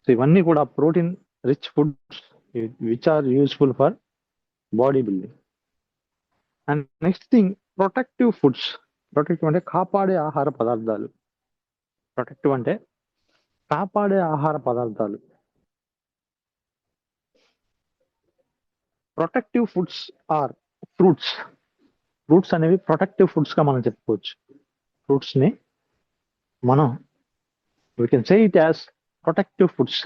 సో ఇవన్నీ కూడా protein rich foods which are useful for body building. And next thing protective foods. Protective అంటే కాపాడే ఆహార పదార్థాలు. ప్రొటెక్టివ్ ఫుడ్స్ ఆర్ ఫ్రూట్స్ అనేవి ప్రొటెక్టివ్ ఫుడ్స్ గా మనం చెప్పుకోవచ్చు. ఫ్రూట్స్ ని మనం we can say it as protective foods.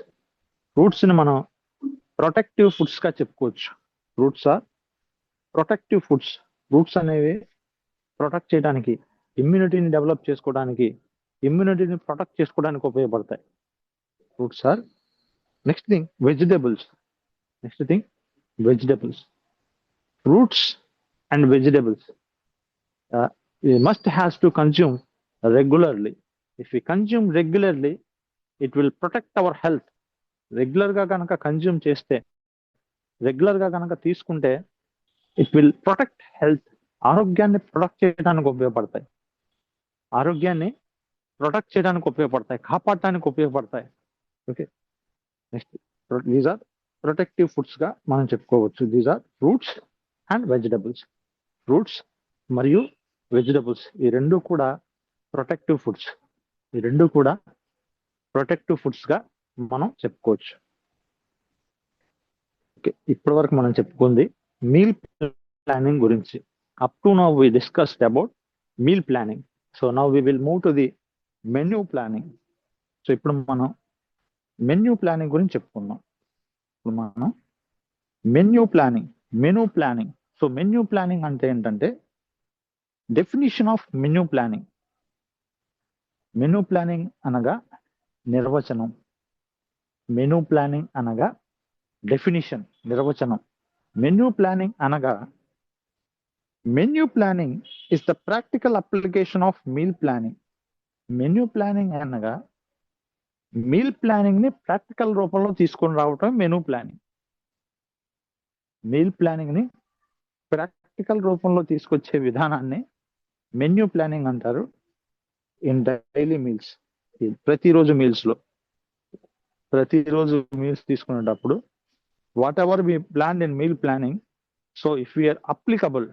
Fruits ని మనం ప్రొటెక్టివ్ ఫుడ్స్ గా చెప్పుకోవచ్చు. Fruits are protective foods. Fruits అనేవి ప్రొటెక్ట్ చేయడానికి, ఇమ్యూనిటీని డెవలప్ చేసుకోవడానికి, ఇమ్యూనిటీని ప్రొటెక్ట్ చేసుకోవడానికి ఉపయోగపడతాయి. Fruits are. Next thing vegetables. Fruits and vegetables we must has to consume regularly. If we consume regularly, it will protect our health. Regular గా కనుక కన్జ్యూమ్ చేస్తే, రెగ్యులర్ గా కనుక తీసుకుంటే ఇట్ విల్ ప్రొటెక్ట్ హెల్త్. ఆరోగ్యాన్ని ప్రొటెక్ట్ చేయడానికి ఉపయోగపడతాయి, కాపాడటానికి ఉపయోగపడతాయి. Okay, next these are protective foods గా మనం చెప్పుకోవచ్చు. These are fruits and vegetables. ఫ్రూట్స్ మరియు వెజిటబుల్స్ ఈ రెండు కూడా ప్రొటెక్టివ్ ఫుడ్స్ గా మనం చెప్పుకోవచ్చు. ఓకే, ఇప్పటి వరకు మనం చెప్పుకుంది మీల్ ప్లానింగ్ గురించి. Up to now we discussed about meal planning. So now we will move to the menu planning. So ఇప్పుడు మనం మెన్యూ ప్లానింగ్ గురించి చెప్పుకుందాం. Menu planning. So menu planning అంటే ఏంటంటే definition of menu planning. Menu planning అనగా నిర్వచనం. మెనూ ప్లానింగ్ అనగా డెఫినిషన్, నిర్వచనం. మెన్యూ ప్లానింగ్ అనగా menu planning is the practical application of meal planning. Menu planning అనగా మీల్ ప్లానింగ్ ని ప్రాక్టికల్ రూపంలో తీసుకొని రావటం మెనూ ప్లానింగ్. మీల్ ప్లానింగ్ ని ప్రాక్టికల్ రూపంలో తీసుకొచ్చే విధానాన్ని మెన్యూ ప్లానింగ్ అంటారు. ఇన్ డైలీ మీల్స్, ప్రతిరోజు మీల్స్ తీసుకునేటప్పుడు whatever we plan in meal planning, so if we are applicable,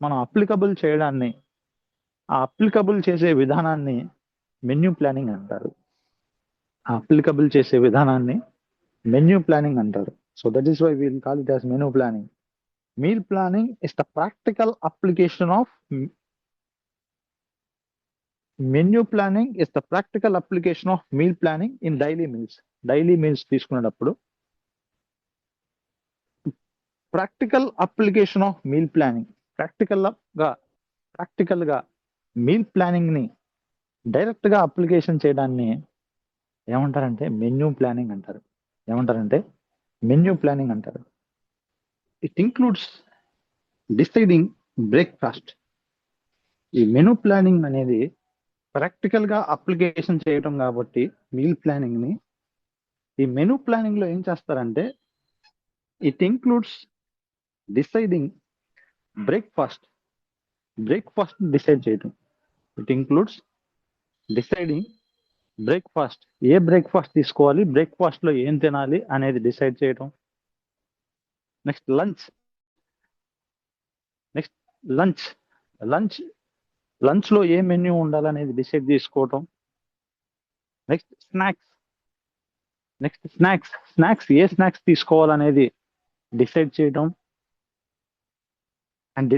మనం అప్లికబుల్ చేయడాన్ని, ఆ అప్లికబుల్ చేసే విధానాన్ని మెన్యూ ప్లానింగ్ అంటారు. ఆ అప్లికబుల్ చేసే విధానాన్ని మెన్యూ ప్లానింగ్ అంటారు. So that is why will call it as menu planning. Meal planning is the practical application of menu planning is the practical application of meal planning in daily meals. Daily meals తీసుకునేటప్పుడు practical application of meal planning, practical గా మీల్ ప్లానింగ్ ని డైరెక్ట్ గా అప్లికేషన్ చేయడాన్ని ఏమంటారంటే మెన్యూ ప్లానింగ్ అంటారు. It includes deciding breakfast. ఈ మెనూ ప్లానింగ్ అనేది ప్రాక్టికల్ గా అప్లికేషన్ చేయడం కాబట్టి మీల్ ప్లానింగ్ ని, ఈ మెనూ ప్లానింగ్ లో ఏం చేస్తారంటే it includes deciding breakfast decide చేయడం. ఇట్ ఇంక్లూడ్స్ డిసైడింగ్ బ్రేక్ఫాస్ట్, ఏ బ్రేక్ఫాస్ట్ తీసుకోవాలి, బ్రేక్ఫాస్ట్ లో ఏం తినాలి అనేది డిసైడ్ చేయడం. నెక్స్ట్ లంచ్ లో ఏ మెన్యూ ఉండాలనేది డిసైడ్ చేసుకోవటం. నెక్స్ట్ స్నాక్స్ ఏ స్నాక్స్ తీసుకోవాలనేది డిసైడ్ చేయడం. అండ్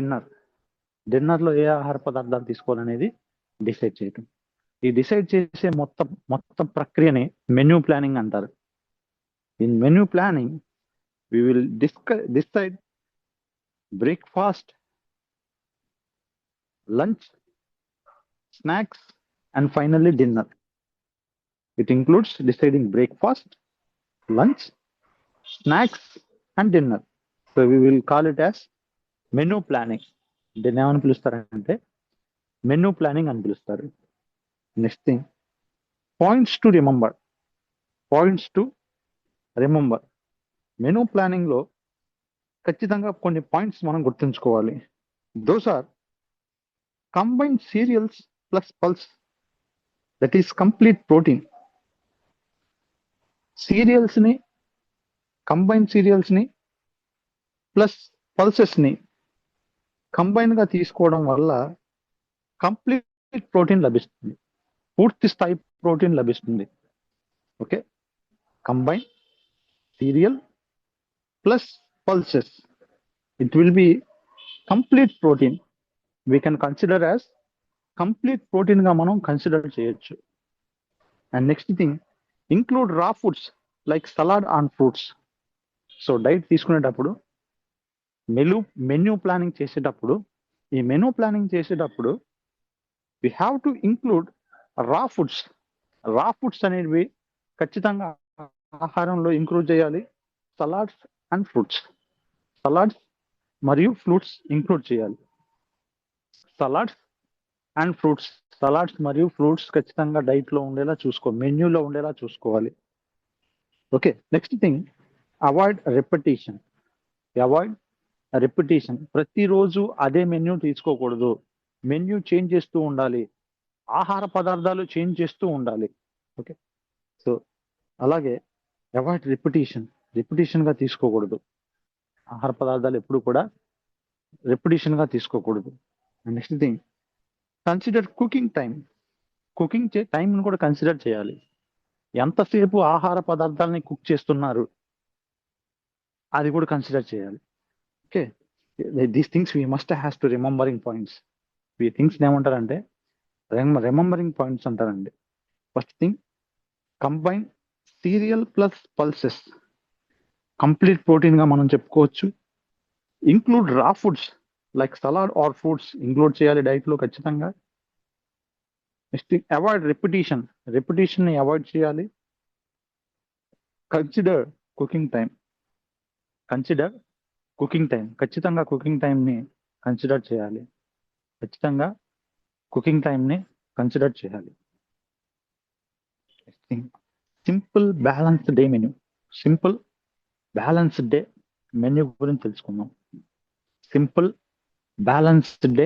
డిన్నర్ లో ఏ ఆహార పదార్థాలు తీసుకోవాలనేది డిసైడ్ చేయడం. ఈ డిసైడ్ చేసే మొత్తం ప్రక్రియని మెన్యూ ప్లానింగ్ అంటారు. In menu planning we will decide breakfast, lunch, snacks, and finally dinner. It includes deciding breakfast, lunch, snacks, and dinner. So we will call it as menu planning. దీన్ని ఏమని పిలుస్తారంటే మెనూ ప్లానింగ్ అని పిలుస్తారు. Next thing, points to remember. Menu planning లో ఖచ్చితంగా కొన్ని పాయింట్స్ మనం గుర్తుంచుకోవాలి. Those are combined cereals plus pulse, that is complete protein. Combined cereals ని ప్లస్ పల్సెస్ ని కంబైన్ గా తీసుకోవడం వల్ల కంప్లీట్ ప్రోటీన్ లభిస్తుంది, పూర్తి స్థాయి ప్రోటీన్ లభిస్తుంది. Okay, combine serial plus pulses, it will be complete protein. We can consider as complete protein గా మనం కన్సిడర్ చేయొచ్చు. అండ్ నెక్స్ట్ థింగ్, ఇంక్లూడ్ రా foods like salad and fruits. So diet తీసుకునేటప్పుడు మెన్యూ ప్లానింగ్ చేసేటప్పుడు we have to include రా ఫుడ్స్ అనేవి ఖచ్చితంగా ఆహారంలో ఇంక్లూడ్ చేయాలి. సలాడ్స్ మరియు ఫ్రూట్స్ ఇంక్లూడ్ చేయాలి. సలాడ్స్ మరియు ఫ్రూట్స్ ఖచ్చితంగా డైట్ లో ఉండేలా మెన్యూలో ఉండేలా చూసుకోవాలి. Okay, next thing, avoid repetition. ప్రతిరోజు అదే మెన్యూ తీసుకోకూడదు, మెన్యూ చేంజ్ చేస్తూ ఉండాలి, ఆహార పదార్థాలు చేంజ్ చేస్తూ ఉండాలి. ఓకే, సో అలాగే అవాయిడ్ రిపిటేషన్ గా తీసుకోకూడదు, ఆహార పదార్థాలు ఎప్పుడు కూడా రిపిటేషన్ గా తీసుకోకూడదు. Next thing, consider cooking time కూడా కన్సిడర్ చేయాలి. ఎంతసేపు ఆహార పదార్థాలని కుక్ చేస్తున్నారు అది కూడా కన్సిడర్ చేయాలి. Okay, these things we must has to remembering points. ఈ థింగ్స్ ఏమంటారంటే రిమెంబరింగ్ పాయింట్స్ అంటారండి. First thing, combine serial plus pulses, complete protein గా మనం చెప్పుకోవచ్చు. ఇంక్లూడ్ రా foods like salad are fruits include చేయాలి డైట్ లో ఖచ్చితంగా. నెక్స్ట్, అవాయిడ్ రెపిటేషన్ ని అవాయిడ్ చేయాలి. కన్సిడర్ కుకింగ్ టైం, ఖచ్చితంగా కుకింగ్ టైం ని కన్సిడర్ చేయాలి. సింపుల్ బ్యాలెన్స్డ్ డే మెన్యూ గురించి తెలుసుకుందాం. Simple balanced day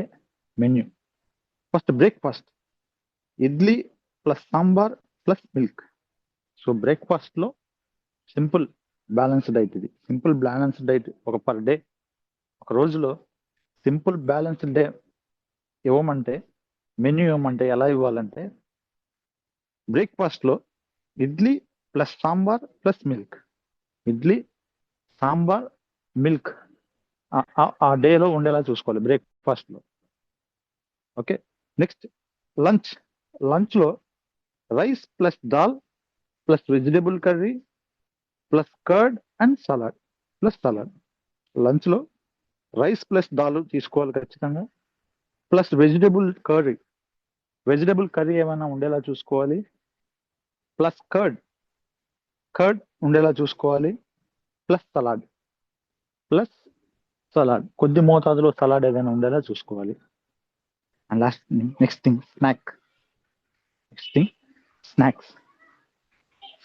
menu. First, breakfast. Idli plus sambar plus milk. So breakfast లో సింపుల్ బ్యాలెన్స్డ్ డైట్ ఇది. సింపుల్ బ్యాలెన్స్డ్ డైట్ ఒక పర్ డే, ఒక రోజులో సింపుల్ బ్యాలెన్స్డ్ డే ఇవ్వమంటే, మెన్యూ ఇవ్వమంటే ఎలా ఇవ్వాలంటే, బ్రేక్ఫాస్ట్ లో idli plus sambar plus milk. Idli, sambar, milk ఆ డేలో ఉండేలా చూసుకోవాలి బ్రేక్ఫాస్ట్ లో. ఓకే, నెక్స్ట్ లంచ్ లో rice plus dal plus vegetable curry plus curd and salad plus salad. Lunch లో రైస్ ప్లస్ దాల్ తీసుకోవాలి ఖచ్చితంగా, ప్లస్ వెజిటేబుల్ కర్రీ ఏమైనా ఉండేలా చూసుకోవాలి, ప్లస్ కర్డ్ ఉండేలా చూసుకోవాలి, ప్లస్ సలాడ్ కొద్ది మోతాదులో సలాడ్ ఏదైనా ఉండేలా చూసుకోవాలి. And next thing snacks.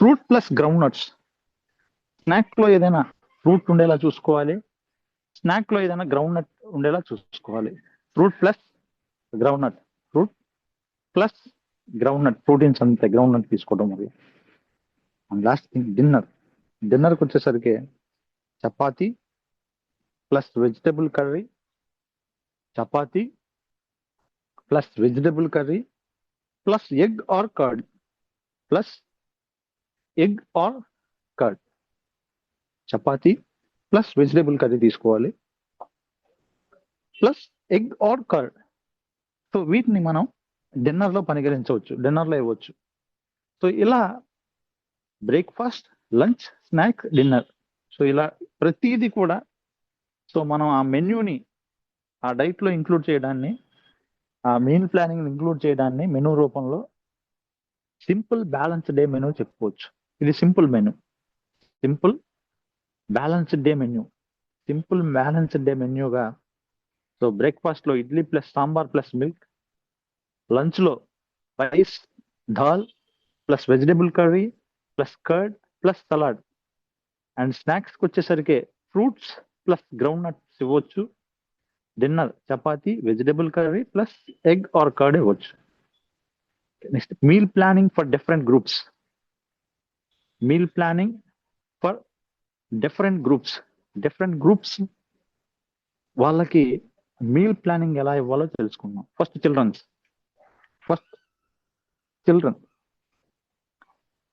Fruit plus ground nuts. Snack లో ఏదైనా ఫ్రూట్ ఉండేలా చూసుకోవాలి, స్నాక్ లో ఏదైనా గ్రౌండ్ నట్ ఉండేలా చూసుకోవాలి. Fruit plus groundnut, proteins అంతే గ్రౌండ్ నట్ తీసుకోవడం వల్ల. అండ్ లాస్ట్ థింగ్ డిన్నర్కి వచ్చేసరికి chapati plus vegetable curry, chapati plus vegetable curry plus egg or curd, chapati plus vegetable curry తీసుకోవాలి, plus egg or curd. So వీటిని మనం డిన్నర్లో పరిగణించవచ్చు, డిన్నర్లో ఇవ్వచ్చు. సో ఇలా breakfast, lunch, snack, dinner. So ఇలా ప్రతిదీ కూడా, సో మనం ఆ మెన్యూని ఆ డైట్లో ఇంక్లూడ్ చేయడాన్ని, ఆ మీల్ ప్లానింగ్ ఇంక్లూడ్ చేయడాన్ని మెనూ రూపంలో సింపుల్ బ్యాలెన్స్డ్ డే మెనూ చెప్పుకోవచ్చు. ఇది సింపుల్ బ్యాలెన్స్డ్ డే మెన్యూగా. సో బ్రేక్ఫాస్ట్ లో idli plus sambar plus milk, lunch లో rice, dal plus vegetable curry plus curd plus salad. And స్నాక్స్కి వచ్చేసరికి ఫ్రూట్స్ ప్లస్ గ్రౌండ్ నట్స్ ఇవ్వచ్చు. Dinner chapati, vegetable curry plus egg or curd ఇవ్వచ్చు. Next meal planning for different groups. వాళ్ళకి మీల్ ప్లానింగ్ ఎలా ఇవ్వాలో తెలుసుకుందాం. ఫస్ట్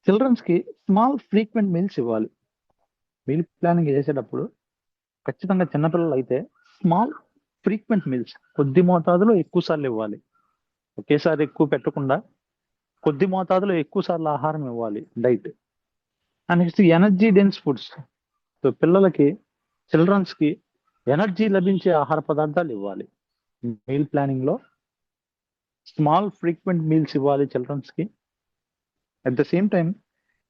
చిల్డ్రన్స్ కి స్మాల్ ఫ్రీక్వెంట్ మీల్స్ ఇవ్వాలి. మీల్ ప్లానింగ్ చేసేటప్పుడు ఖచ్చితంగా చిన్నపిల్లలు అయితే స్మాల్ ఫ్రీక్వెంట్ మీల్స్ కొద్ది మోతాదులో ఎక్కువ సార్లు ఇవ్వాలి. ఒకేసారి ఎక్కువ పెట్టకుండా కొద్ది మోతాదులో ఎక్కువ సార్లు ఆహారం ఇవ్వాలి, diet. And next energy dense foods. So childrens కి ఎనర్జీ లభించే ఆహార పదార్థాలు ఇవ్వాలి. మీల్ ప్లానింగ్ లో స్మాల్ ఫ్రీక్వెంట్ మీల్స్ ఇవ్వాలి చిల్డ్రన్స్ కి. At the same time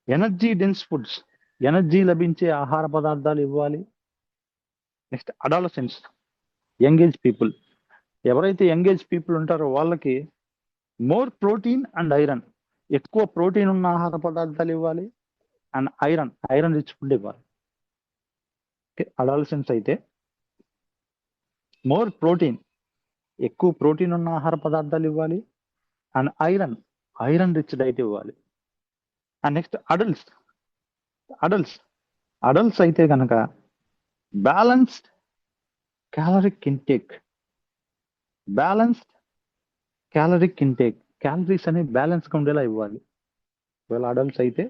energy dense foods, energy లభించే ఆహార పదార్థాలు ఇవ్వాలి. Next adolescents, young age people. ఎవరైతే యంగ్ ఏజ్ పీపుల్ ఉంటారో వాళ్ళకి మోర్ ప్రోటీన్ అండ్ ఐరన్, ఎక్కువ ప్రోటీన్ ఉన్న ఆహార పదార్థాలు ఇవ్వాలి. అండ్ ఐరన్ రిచ్ ఫుడ్ ఇవ్వాలి. అడాలసెంట్స్ అయితే మోర్ ప్రోటీన్, ఎక్కువ ప్రోటీన్ ఉన్న ఆహార పదార్థాలు ఇవ్వాలి. అండ్ ఐరన్ రిచ్ డైట్ ఇవ్వాలి. అండ్ నెక్స్ట్ అడల్ట్స్ అయితే కనుక బ్యాలెన్స్డ్ క్యాలరిక్ ఇంటేక్, క్యాలరీస్ అనేవి బ్యాలెన్స్ గా ఉండేలా ఇవ్వాలి. ఒకవేళ అడల్ట్స్ అయితే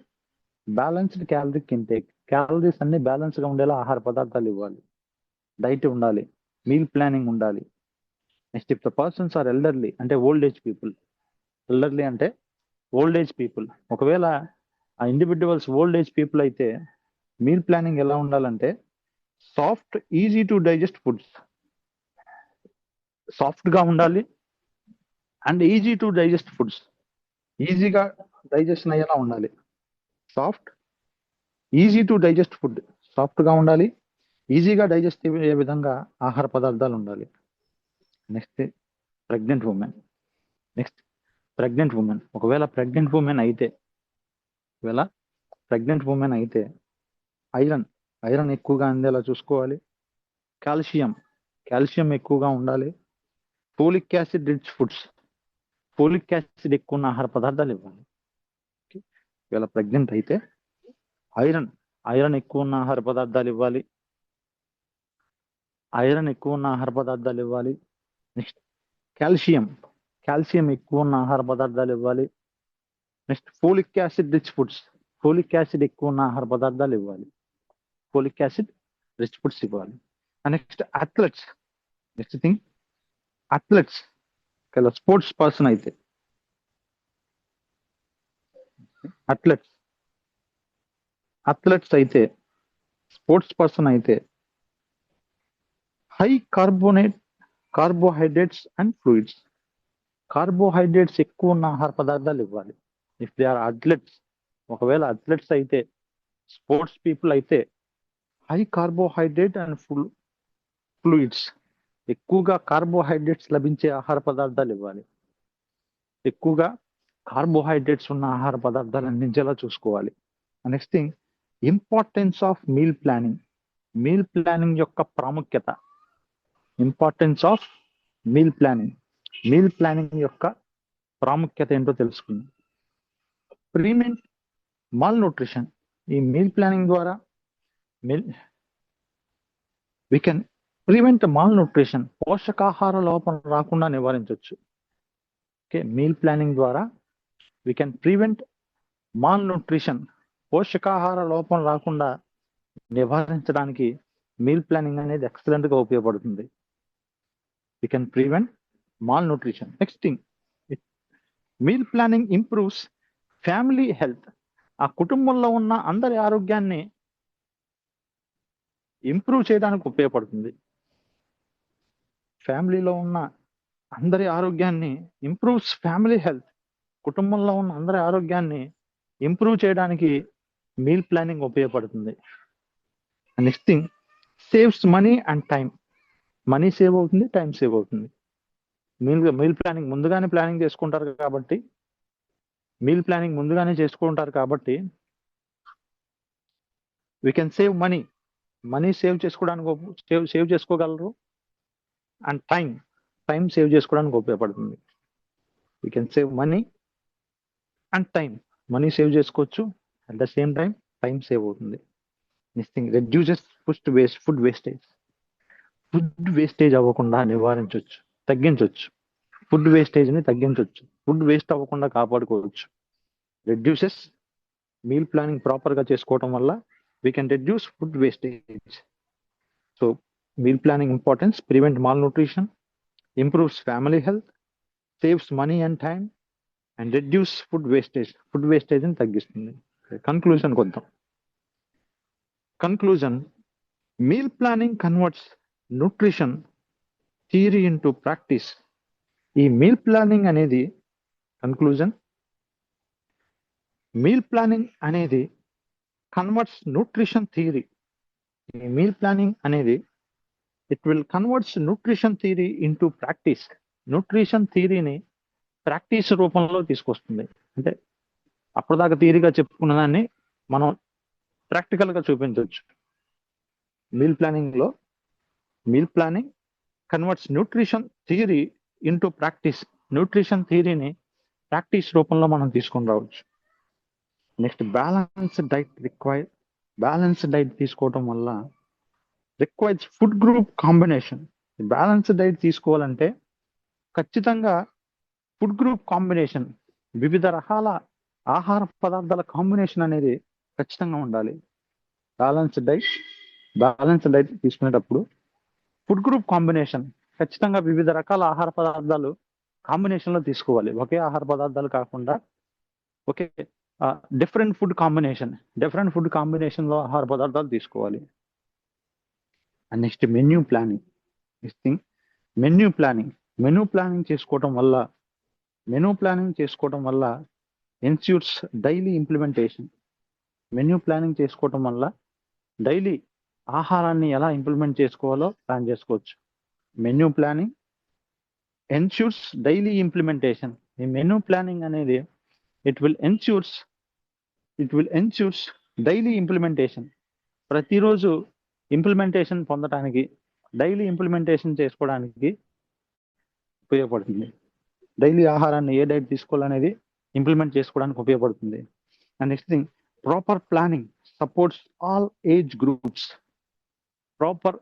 బ్యాలెన్స్డ్ క్యాలరిక్ ఇంటేక్, క్యాలరీస్ అన్ని బ్యాలెన్స్ గా ఉండేలా ఆహార పదార్థాలు ఇవ్వాలి. డైట్ ఉండాలి, మీల్ ప్లానింగ్ ఉండాలి. Next if the persons are elderly అంటే ఓల్డ్ ఏజ్ పీపుల్, ఒకవేళ ఆ ఇండివిజువల్స్ ఓల్డ్ ఏజ్ పీపుల్ అయితే మీల్ ప్లానింగ్ ఎలా ఉండాలంటే soft, easy to digest foods, soft గా ఉండాలి. And easy to digest foods, ఈజీగా డైజెషన్ అయ్యేలా ఉండాలి. Easy to digest food, soft గా ఉండాలి, ఈజీగా డైజెస్ట్ అయ్యే విధంగా ఆహార పదార్థాలు ఉండాలి. Next pregnant women. ఒకవేళ ప్రెగ్నెంట్ ఉమెన్ అయితే ఐరన్ ఎక్కువగా అందేలా చూసుకోవాలి. కాల్షియం ఎక్కువగా ఉండాలి. Folic acid rich folic acid ఎక్కువ ఉన్న ఆహార పదార్థాలు ఇవ్వాలి. ఒకవేళ ప్రెగ్నెంట్ అయితే ఐరన్ ఎక్కువ ఉన్న ఆహార పదార్థాలు ఇవ్వాలి. నెక్స్ట్ కాల్షియం ఎక్కువ ఉన్న ఆహార పదార్థాలు ఇవ్వాలి. Next folic acid rich foods ఎక్కువ ఉన్న ఆహార పదార్థాలు ఇవ్వాలి. నెక్స్ట్ అథ్లెట్స్ ఒకవేళ స్పోర్ట్స్ పర్సన్ అయితే high carbohydrates and fluids carbohydrates ఎక్కువ ఉన్న ఆహార పదార్థాలు ఇవ్వాలి. ఇఫ్ దే ఆర్ అథ్లెట్స్, ఒకవేళ అథ్లెట్స్ అయితే, స్పోర్ట్స్ పీపుల్ అయితే హై కార్బోహైడ్రేట్ అండ్ ఫ్లూయిడ్స్ ఎక్కువగా కార్బోహైడ్రేట్స్ లభించే ఆహార పదార్థాలు ఇవ్వాలి. ఎక్కువగా కార్బోహైడ్రేట్స్ ఉన్న ఆహార పదార్థాలు అందించేలా చూసుకోవాలి. Next thing, importance of meal planning యొక్క ప్రాముఖ్యత. మీల్ ప్లానింగ్ యొక్క ప్రాముఖ్యత ఏంటో తెలుసుకుందాం. Prevent mall nutrition. ఈ మీల్ ప్లానింగ్ ద్వారా we can prevent malnutrition, పోషకాహార లోపం రాకుండా నివారించవచ్చు. ఓకే, మీల్ ప్లానింగ్ ద్వారా we can prevent malnutrition, పోషకాహార లోపం రాకుండా నివారించడానికి మీల్ ప్లానింగ్ అనేది ఎక్సలెంట్ గా ఉపయోగపడుతుంది. we can prevent malnutrition. Next thing, meal planning improves family health. ఆ కుటుంబంలో ఉన్న అందరి ఆరోగ్యాన్ని ఇంప్రూవ్ చేయడానికి ఉపయోగపడుతుంది. ఫ్యామిలీలో ఉన్న అందరి ఆరోగ్యాన్ని ఇంప్రూవ్స్ ఫ్యామిలీ హెల్త్. కుటుంబంలో ఉన్న అందరి ఆరోగ్యాన్ని ఇంప్రూవ్ చేయడానికి మీల్ ప్లానింగ్ ఉపయోగపడుతుంది. Next thing, saves money and time. Money save అవుతుంది, టైం సేవ్ అవుతుంది. మీల్ ప్లానింగ్ ముందుగానే చేసుకుంటారు కాబట్టి we can save money save చేసుకోగలరు. అండ్ టైం సేవ్ చేసుకోవడానికి ఉపయోగపడుతుంది. we can save money and money save చేసుకోవచ్చు, at the same time save అవుతుంది. Next thing, reduces food wastage అవ్వకుండా తగ్గించవచ్చు. ఫుడ్ వేస్ట్ అవ్వకుండా కాపాడుకోవచ్చు. రెడ్యూసెస్, మీల్ ప్లానింగ్ ప్రాపర్ గా చేసుకోవడం వల్ల we can reduce food wastage. So meal planning importance: prevent malnutrition, improves family health, saves money and time, and reduce food wastage ని తగ్గిస్తుంది. Conclusion, meal planning converts nutrition theory into practice. ఈ మీల్ ప్లానింగ్ అనేది కన్వర్ట్స్ న్యూట్రిషన్ థియరీ. ఈ మీల్ ప్లానింగ్ అనేది it will converts nutrition theory into practice. Nutrition థియరీని ప్రాక్టీస్ రూపంలో తీసుకొస్తుంది. అంటే అప్పటిదాకా థియరీగా చెప్పుకున్న దాన్ని మనం ప్రాక్టికల్ గా చూపించవచ్చు. Meal planning converts nutrition theory into practice. Nutrition థియరీని ప్రాక్టీస్ రూపంలో మనం తీసుకొని రావచ్చు. నెక్స్ట్, బ్యాలెన్స్డ్ డైట్ తీసుకోవటం వల్ల requires food group combination. Balanced diet తీసుకోవాలంటే ఖచ్చితంగా ఫుడ్ గ్రూప్ కాంబినేషన్, వివిధ రకాల ఆహార పదార్థాల కాంబినేషన్ అనేది ఖచ్చితంగా ఉండాలి. బ్యాలెన్స్డ్ డైట్ తీసుకునేటప్పుడు ఫుడ్ గ్రూప్ కాంబినేషన్ ఖచ్చితంగా వివిధ రకాల ఆహార పదార్థాలు కాంబినేషన్ లో తీసుకోవాలి. ఒకే ఆహార పదార్థాలు కాకుండా ఒకే డిఫరెంట్ ఫుడ్ కాంబినేషన్ లో ఆహార పదార్థాలు తీసుకోవాలి. అండ్ నెక్స్ట్, మెన్యూ ప్లానింగ్ చేసుకోవటం వల్ల ensures daily implementation. Menu planning చేసుకోవటం వల్ల డైలీ ఆహారాన్ని ఎలా ఇంప్లిమెంట్ చేసుకోవాలో ప్లాన్ చేసుకోవచ్చు. Menu planning ensures daily implementation. ఈ మెనూ ప్లానింగ్ అనేది it will ensures daily implementation. ప్రతిరోజు ఇంప్లిమెంటేషన్ పొందడానికి, డైలీ ఇంప్లిమెంటేషన్ చేసుకోవడానికి ఉపయోగపడుతుంది. డైలీ ఆహారాన్ని ఏ డైట్ తీసుకోవాలనేది ఇంప్లిమెంట్ చేసుకోవడానికి ఉపయోగపడుతుంది. And next thing, proper planning supports all age groups. Proper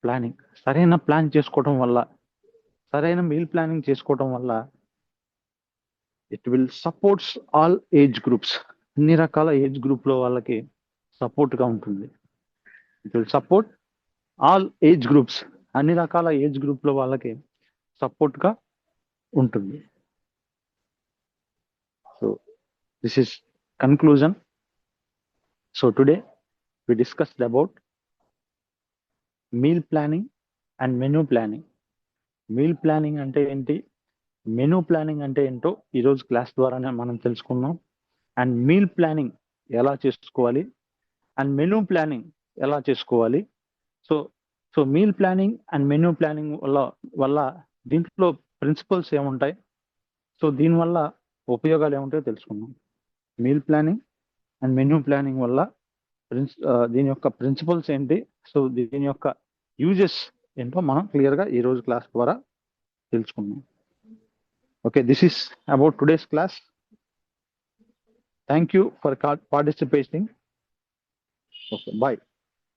planning, సరైన ప్లాన్ చేసుకోవడం వల్ల, సరైన మీల్ ప్లానింగ్ చేసుకోవడం వల్ల it will supports all age groups. అన్ని రకాల ఏజ్ గ్రూప్ లో వాళ్ళకి సపోర్ట్ గా ఉంటుంది. It will support all age groups, అన్ని రకాల ఏజ్ గ్రూప్ లో వాళ్ళకి సపోర్ట్ గా ఉంటుంది. So this is conclusion. So today we discussed about meal planning and menu planning. Meal planning అంటే ఏంటి, మెనూ ప్లానింగ్ అంటే ఏంటో ఈరోజు క్లాస్ ద్వారానే మనం తెలుసుకున్నాం. అండ్ మీల్ ప్లానింగ్ ఎలా చేసుకోవాలి అండ్ మెనూ ప్లానింగ్ ఎలా చేసుకోవాలి. So so meal planning and menu planning వల్ల దీంట్లో ప్రిన్సిపల్స్ ఏముంటాయి, సో దీనివల్ల ఉపయోగాలు ఏముంటాయో తెలుసుకున్నాం. Meal planning and menu planning వల్ల దీని యొక్క ప్రిన్సిపల్స్ ఏంటి, సో దీని యొక్క యూజెస్ ఏంటో మనం క్లియర్గా ఈరోజు క్లాస్ ద్వారా తెలుసుకున్నాం. Okay, this is about today's class. Thank you for participating. Okay, bye.